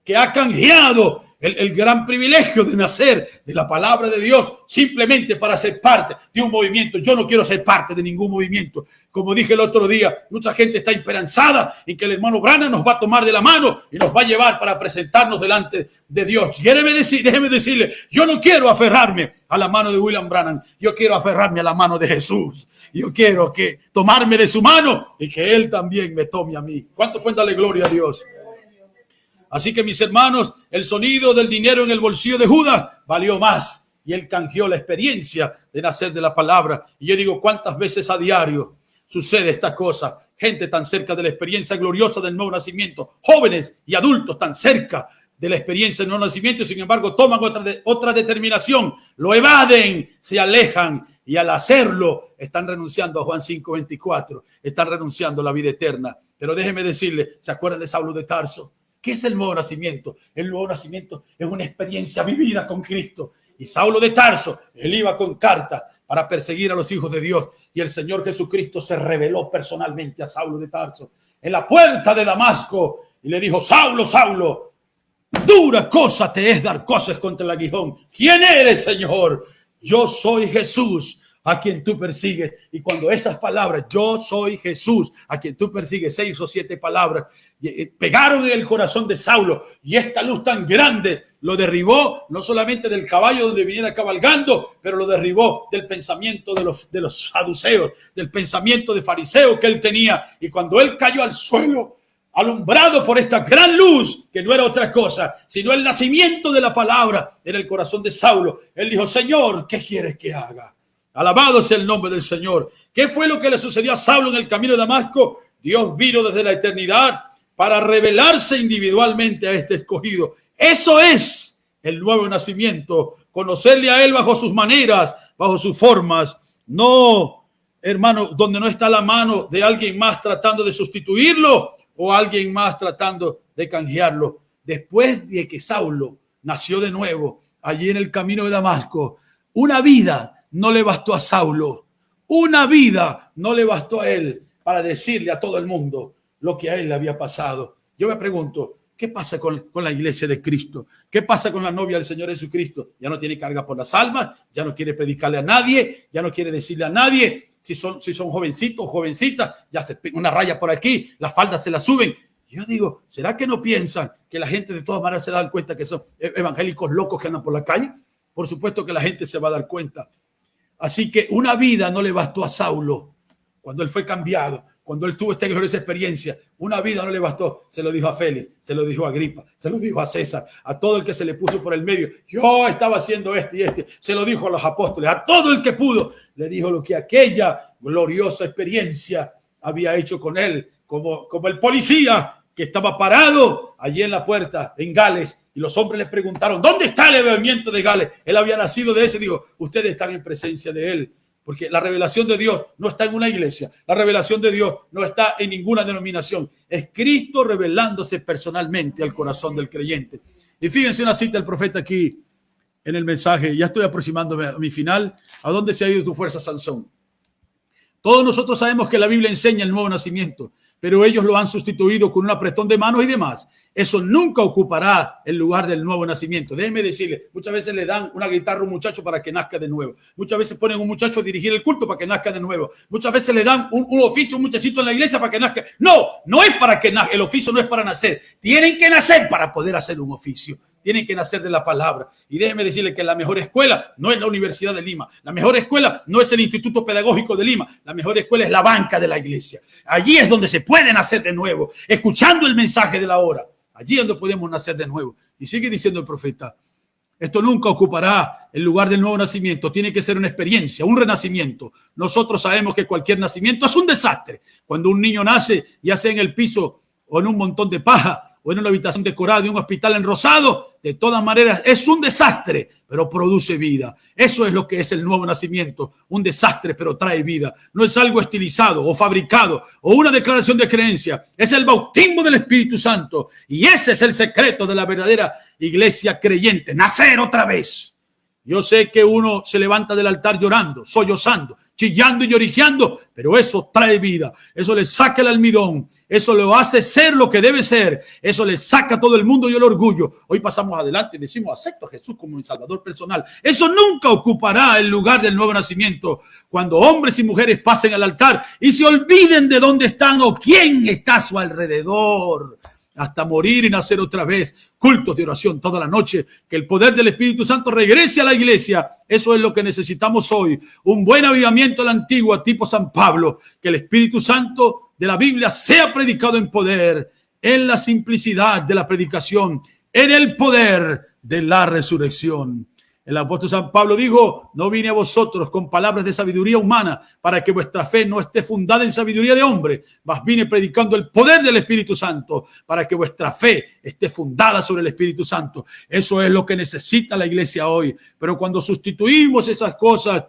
que ha canjeado el gran privilegio de nacer de la palabra de Dios simplemente para ser parte de un movimiento. Yo no quiero ser parte de ningún movimiento. Como dije el otro día, mucha gente está esperanzada en que el hermano Branham nos va a tomar de la mano y nos va a llevar para presentarnos delante de Dios. Déjeme decirle, yo no quiero aferrarme a la mano de William Branham. Yo quiero aferrarme a la mano de Jesús. Yo quiero tomarme de su mano y que Él también me tome a mí. ¿Cuánto pueden darle gloria a Dios? Así que, mis hermanos, el sonido del dinero en el bolsillo de Judas valió más y él canjeó la experiencia de nacer de la palabra. Y yo digo, ¿cuántas veces a diario sucede esta cosa? Gente tan cerca de la experiencia gloriosa del nuevo nacimiento, jóvenes y adultos tan cerca de la experiencia del nuevo nacimiento, y sin embargo toman otra determinación, lo evaden, se alejan y al hacerlo están renunciando a Juan 5:24, están renunciando a la vida eterna. Pero déjeme decirle, ¿se acuerdan de Saulo de Tarso? ¿Qué es el nuevo nacimiento? El nuevo nacimiento es una experiencia vivida con Cristo. Y Saulo de Tarso, él iba con cartas para perseguir a los hijos de Dios. Y el Señor Jesucristo se reveló personalmente a Saulo de Tarso en la puerta de Damasco y le dijo, Saulo, Saulo, dura cosa te es dar cosas contra el aguijón. ¿Quién eres, Señor? Yo soy Jesús, a quien tú persigues. Y cuando esas palabras, yo soy Jesús, a quien tú persigues, 6 o 7 palabras, pegaron en el corazón de Saulo, y esta luz tan grande lo derribó, no solamente del caballo donde viniera cabalgando, pero lo derribó del pensamiento de los saduceos, del pensamiento de fariseo que él tenía. Y cuando él cayó al suelo, alumbrado por esta gran luz, que no era otra cosa, sino el nacimiento de la palabra en el corazón de Saulo, él dijo, Señor, ¿qué quieres que haga? Alabado sea el nombre del Señor. ¿Qué fue lo que le sucedió a Saulo en el camino de Damasco? Dios vino desde la eternidad para revelarse individualmente a este escogido. Eso es el nuevo nacimiento. Conocerle a Él bajo sus maneras, bajo sus formas. No, hermano, donde no está la mano de alguien más tratando de sustituirlo o alguien más tratando de canjearlo. Después de que Saulo nació de nuevo allí en el camino de Damasco, una vida no le bastó a Saulo, una vida no le bastó a él para decirle a todo el mundo lo que a él le había pasado. Yo me pregunto, ¿qué pasa con la iglesia de Cristo? ¿Qué pasa con la novia del Señor Jesucristo? Ya no tiene carga por las almas, ya no quiere predicarle a nadie, ya no quiere decirle a nadie, si son jovencitos o jovencitas, ya se una raya por aquí, las faldas se las suben. Yo digo, ¿será que no piensan que la gente de todas maneras se dan cuenta que son evangélicos locos que andan por la calle? Por supuesto que la gente se va a dar cuenta. Así que una vida no le bastó a Saulo cuando él fue cambiado, cuando él tuvo esta gloriosa experiencia. Una vida no le bastó. Se lo dijo a Félix, se lo dijo a Agripa, se lo dijo a César, a todo el que se le puso por el medio. Yo estaba haciendo este y este. Se lo dijo a los apóstoles, a todo el que pudo. Le dijo lo que aquella gloriosa experiencia había hecho con él, como el policía que estaba parado allí en la puerta en Gales. Y los hombres le preguntaron, ¿dónde está el avivamiento de Gales? Él había nacido de ese. Digo, ustedes están en presencia de él. Porque la revelación de Dios no está en una iglesia. La revelación de Dios no está en ninguna denominación. Es Cristo revelándose personalmente al corazón del creyente. Y fíjense una cita del profeta aquí en el mensaje. Ya estoy aproximándome a mi final. ¿A dónde se ha ido tu fuerza, Sansón? Todos nosotros sabemos que la Biblia enseña el nuevo nacimiento, pero ellos lo han sustituido con un apretón de manos y demás. Eso nunca ocupará el lugar del nuevo nacimiento. Déjenme decirle, muchas veces le dan una guitarra a un muchacho para que nazca de nuevo. Muchas veces ponen a un muchacho a dirigir el culto para que nazca de nuevo. Muchas veces le dan un oficio a un muchachito en la iglesia para que nazca. No es para que nazca. El oficio no es para nacer. Tienen que nacer para poder hacer un oficio. Tienen que nacer de la palabra. Y déjeme decirle que la mejor escuela no es la Universidad de Lima. La mejor escuela no es el Instituto Pedagógico de Lima. La mejor escuela es la banca de la iglesia. Allí es donde se puede nacer de nuevo, escuchando el mensaje de la hora. Allí es donde podemos nacer de nuevo. Y sigue diciendo el profeta, esto nunca ocupará el lugar del nuevo nacimiento. Tiene que ser una experiencia, un renacimiento. Nosotros sabemos que cualquier nacimiento es un desastre. Cuando un niño nace, ya sea en el piso o en un montón de paja, o en una habitación decorada de un hospital enrosado, de todas maneras es un desastre, pero produce vida. Eso es lo que es el nuevo nacimiento, un desastre, pero trae vida. No es algo estilizado o fabricado o una declaración de creencia, es el bautismo del Espíritu Santo, y ese es el secreto de la verdadera iglesia creyente, nacer otra vez. Yo sé que uno se levanta del altar llorando, sollozando, chillando y lloriqueando, pero eso trae vida, eso le saca el almidón, eso lo hace ser lo que debe ser, eso le saca a todo el mundo y el orgullo. Hoy pasamos adelante y decimos, acepto a Jesús como mi salvador personal. Eso nunca ocupará el lugar del nuevo nacimiento. Cuando hombres y mujeres pasen al altar y se olviden de dónde están o quién está a su alrededor, hasta morir y nacer otra vez. Cultos de oración toda la noche, que el poder del Espíritu Santo regrese a la iglesia. Eso es lo que necesitamos hoy, un buen avivamiento a la antigua, tipo San Pablo, que el Espíritu Santo de la Biblia sea predicado en poder, en la simplicidad de la predicación, en el poder de la resurrección. El apóstol San Pablo dijo, no vine a vosotros con palabras de sabiduría humana para que vuestra fe no esté fundada en sabiduría de hombre, mas vine predicando el poder del Espíritu Santo para que vuestra fe esté fundada sobre el Espíritu Santo. Eso es lo que necesita la iglesia hoy. Pero cuando sustituimos esas cosas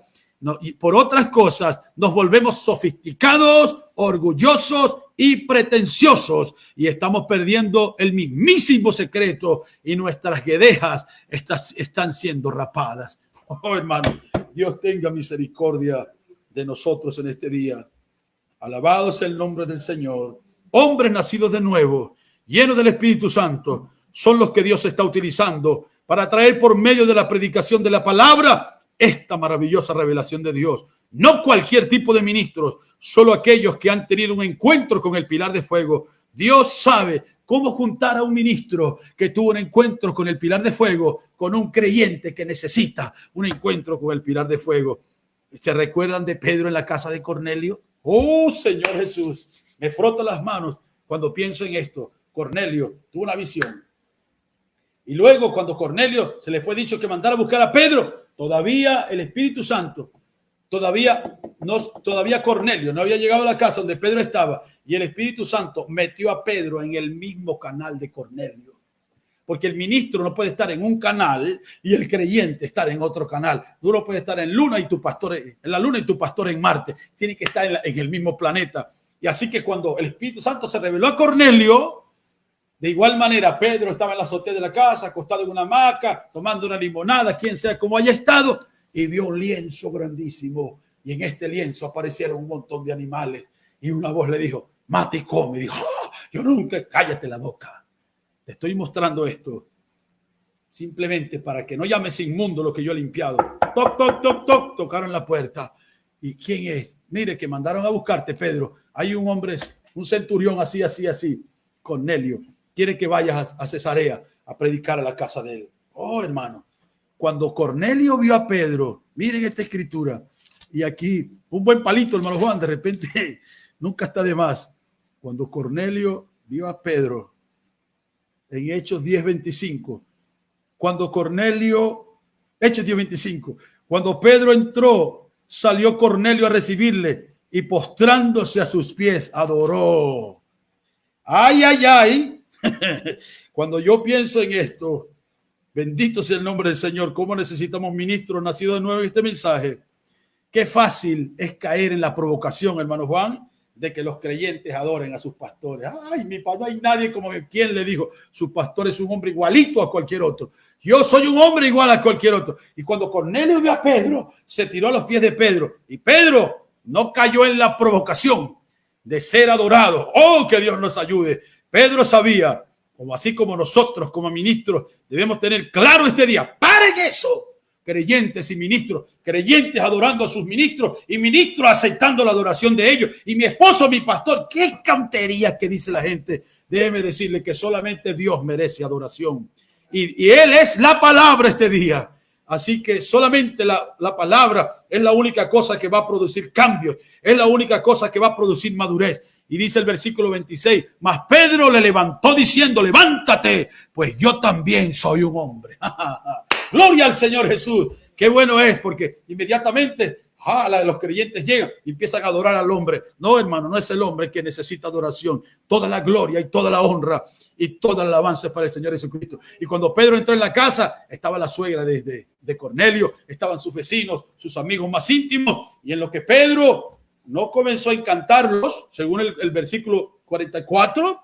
por otras cosas, nos volvemos sofisticados, orgullosos y pretenciosos, y estamos perdiendo el mismísimo secreto, y nuestras guedejas están siendo rapadas. Oh, hermano, Dios tenga misericordia de nosotros en este día. Alabado sea el nombre del Señor. Hombres nacidos de nuevo, llenos del Espíritu Santo, son los que Dios está utilizando para traer por medio de la predicación de la palabra esta maravillosa revelación de Dios. No cualquier tipo de ministros, solo aquellos que han tenido un encuentro con el pilar de fuego. Dios sabe cómo juntar a un ministro que tuvo un encuentro con el pilar de fuego con un creyente que necesita un encuentro con el pilar de fuego. ¿Se recuerdan de Pedro en la casa de Cornelio? Oh, Señor Jesús, me froto las manos cuando pienso en esto. Cornelio tuvo una visión. Y luego, cuando Cornelio se le fue dicho que mandara a buscar a Pedro, todavía el Espíritu Santo, todavía Cornelio no había llegado a la casa donde Pedro estaba, y el Espíritu Santo metió a Pedro en el mismo canal de Cornelio. Porque el ministro no puede estar en un canal y el creyente estar en otro canal. Tú no puedes estar en la luna y tu pastor en Marte. Tiene que estar en el mismo planeta. Y así que cuando el Espíritu Santo se reveló a Cornelio, de igual manera, Pedro estaba en la azotea de la casa, acostado en una hamaca, tomando una limonada, quien sea como haya estado, y vio un lienzo grandísimo. Y en este lienzo aparecieron un montón de animales. Y una voz le dijo, mata y come. Y dijo, oh, yo nunca, cállate la boca. Te estoy mostrando esto simplemente para que no llames inmundo lo que yo he limpiado. Toc, toc, toc, toc, tocaron la puerta. ¿Y quién es? Mire, que mandaron a buscarte, Pedro. Hay un hombre, un centurión así, Cornelio. Quiere que vayas a Cesarea a predicar a la casa de él. Oh, hermano, cuando Cornelio vio a Pedro, miren esta escritura, y aquí un buen palito, hermano Juan, de repente nunca está de más. Cuando Cornelio vio a Pedro, en Hechos 10:25, Hechos 10:25, cuando Pedro entró, salió Cornelio a recibirle y postrándose a sus pies, adoró. Ay, ay, ay. Cuando yo pienso en esto, bendito sea el nombre del Señor, cómo necesitamos ministros nacidos de nuevo en este mensaje. Qué fácil es caer en la provocación, hermano Juan, de que los creyentes adoren a sus pastores. Ay, mi padre, no hay nadie como quien le dijo, su pastor es un hombre igualito a cualquier otro. Yo soy un hombre igual a cualquier otro. Y cuando Cornelio vio a Pedro, se tiró a los pies de Pedro. Y Pedro no cayó en la provocación de ser adorado. Oh, que Dios nos ayude. Pedro sabía, así como nosotros como ministros debemos tener claro este día, paren eso, creyentes y ministros, creyentes adorando a sus ministros y ministros aceptando la adoración de ellos. Y mi esposo, mi pastor, qué cantería que dice la gente. Déjeme decirle que solamente Dios merece adoración. Y Él es la palabra este día. Así que solamente la palabra es la única cosa que va a producir cambios, es la única cosa que va a producir madurez. Y dice el versículo 26, mas Pedro le levantó diciendo, levántate, pues yo también soy un hombre. Gloria al Señor Jesús. Qué bueno es, porque inmediatamente Los creyentes llegan y empiezan a adorar al hombre. No, hermano, no es el hombre que necesita adoración. Toda la gloria y toda la honra y toda la alabanza para el Señor Jesucristo. Y cuando Pedro entró en la casa, estaba la suegra de Cornelio, estaban sus vecinos, sus amigos más íntimos. Y en lo que Pedro no comenzó a encantarlos, según el versículo 44,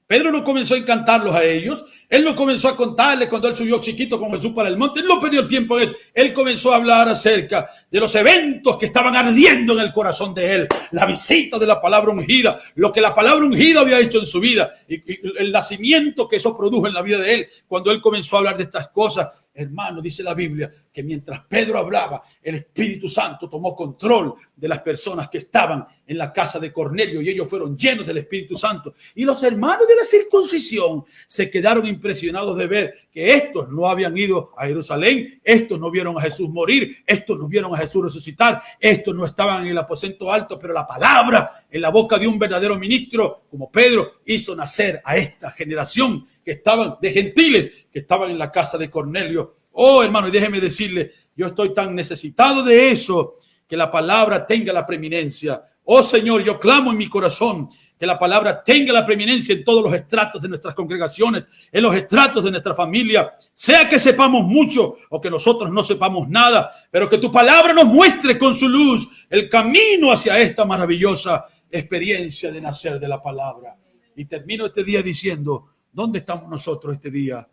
Pedro no comenzó a encantarlos a ellos. Él no comenzó a contarles cuando él subió chiquito con Jesús para el monte. Él no perdió el tiempo en eso. Él comenzó a hablar acerca de los eventos que estaban ardiendo en el corazón de él. La visita de la palabra ungida, lo que la palabra ungida había hecho en su vida y el nacimiento que eso produjo en la vida de él. Cuando él comenzó a hablar de estas cosas, hermano, dice la Biblia que mientras Pedro hablaba, el Espíritu Santo tomó control de las personas que estaban en la casa de Cornelio y ellos fueron llenos del Espíritu Santo. Y los hermanos de la circuncisión se quedaron impresionados de ver que estos no habían ido a Jerusalén, estos no vieron a Jesús morir, estos no vieron a Jesús resucitar, estos no estaban en el aposento alto, pero la palabra en la boca de un verdadero ministro como Pedro hizo nacer a esta generación que estaban de gentiles, que estaban en la casa de Cornelio. Oh, hermano, y déjeme decirle, yo estoy tan necesitado de eso, que la palabra tenga la preeminencia. Oh, Señor, yo clamo en mi corazón que la palabra tenga la preeminencia en todos los estratos de nuestras congregaciones, en los estratos de nuestra familia, sea que sepamos mucho o que nosotros no sepamos nada, pero que tu palabra nos muestre con su luz el camino hacia esta maravillosa experiencia de nacer de la palabra. Y termino este día diciendo, ¿dónde estamos nosotros este día?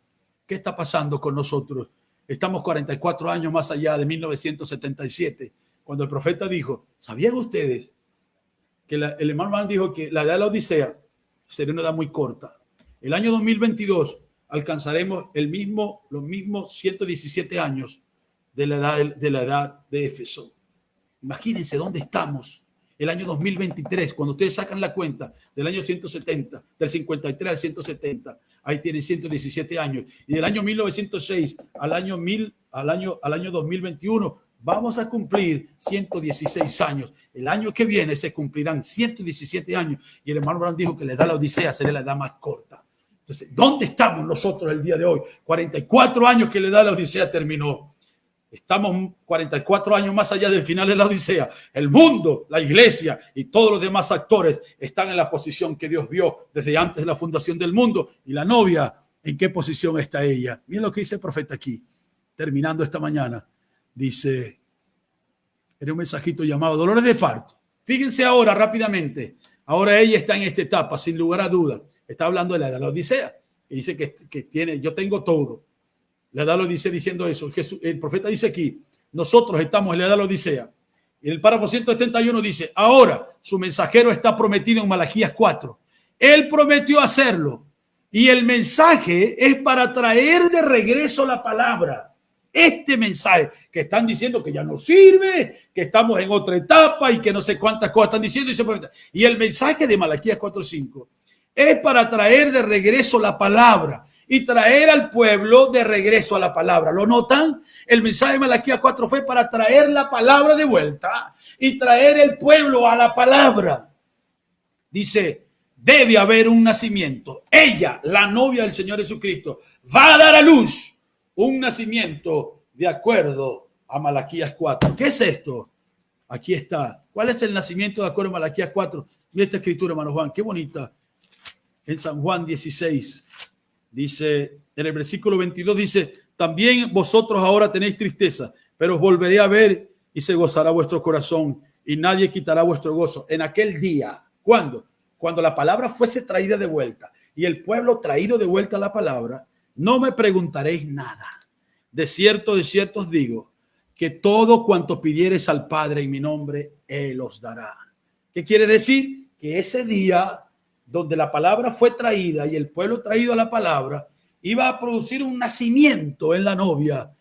¿Qué está pasando con nosotros? Estamos 44 años más allá de 1977, cuando el profeta dijo, ¿sabían ustedes que el hermano Branham dijo que la edad de la Odisea sería una edad muy corta? El año 2022 alcanzaremos los mismos 117 años de la edad de Éfeso. Imagínense dónde estamos. El año 2023, cuando ustedes sacan la cuenta del año 170, del 53 al 170, ahí tienen 117 años. Y del año 1906 al año 2021, vamos a cumplir 116 años. El año que viene se cumplirán 117 años. Y el hermano Branham dijo que la edad de la Odisea sería la edad más corta. Entonces, ¿dónde estamos nosotros el día de hoy? 44 años que la edad de la Odisea terminó. Estamos 44 años más allá del final de la Odisea. El mundo, la iglesia y todos los demás actores están en la posición que Dios vio desde antes de la fundación del mundo. Y la novia, ¿en qué posición está ella? Miren lo que dice el profeta aquí, terminando esta mañana. Dice, era un mensajito llamado dolores de parto. Fíjense ahora rápidamente. Ahora ella está en esta etapa, sin lugar a dudas. Está hablando de la edad de la Odisea. Y dice que tiene, yo tengo todo. La edad lo dice diciendo eso. El profeta dice aquí, nosotros estamos en la edad de la Odisea. Y el párrafo 171 dice, ahora su mensajero está prometido en Malaquías 4. Él prometió hacerlo. Y el mensaje es para traer de regreso la palabra. Este mensaje que están diciendo que ya no sirve, que estamos en otra etapa y que no sé cuántas cosas están diciendo. Y el mensaje de Malaquías 4:5 es para traer de regreso la palabra y traer al pueblo de regreso a la palabra. ¿Lo notan? El mensaje de Malaquías 4 fue para traer la palabra de vuelta y traer el pueblo a la palabra. Dice, debe haber un nacimiento. Ella, la novia del Señor Jesucristo, va a dar a luz un nacimiento de acuerdo a Malaquías 4. ¿Qué es esto? Aquí está. ¿Cuál es el nacimiento de acuerdo a Malaquías 4? Mira esta escritura, hermano Juan, qué bonita. En San Juan 16. Dice, en el versículo 22 dice, también vosotros ahora tenéis tristeza, pero os volveré a ver y se gozará vuestro corazón y nadie quitará vuestro gozo. En aquel día, ¿cuándo? Cuando la palabra fuese traída de vuelta y el pueblo traído de vuelta a la palabra, no me preguntaréis nada. De cierto os digo, que todo cuanto pidiereis al Padre en mi nombre, Él os dará. ¿Qué quiere decir? Que ese día donde la palabra fue traída y el pueblo traído a la palabra, iba a producir un nacimiento en la novia,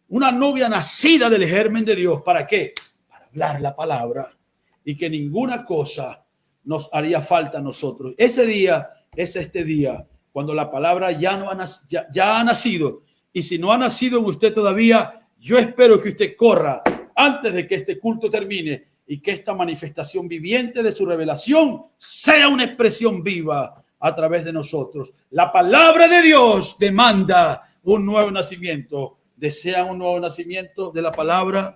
una novia nacida del germen de Dios. ¿Para qué? Para hablar la palabra y que ninguna cosa nos haría falta a nosotros. Ese día es este día, cuando la palabra ya ha nacido. Y si no ha nacido en usted todavía, yo espero que usted corra antes de que este culto termine y que esta manifestación viviente de su revelación sea una expresión viva a través de nosotros. La palabra de Dios demanda un nuevo nacimiento. ¿Desean un nuevo nacimiento de la palabra?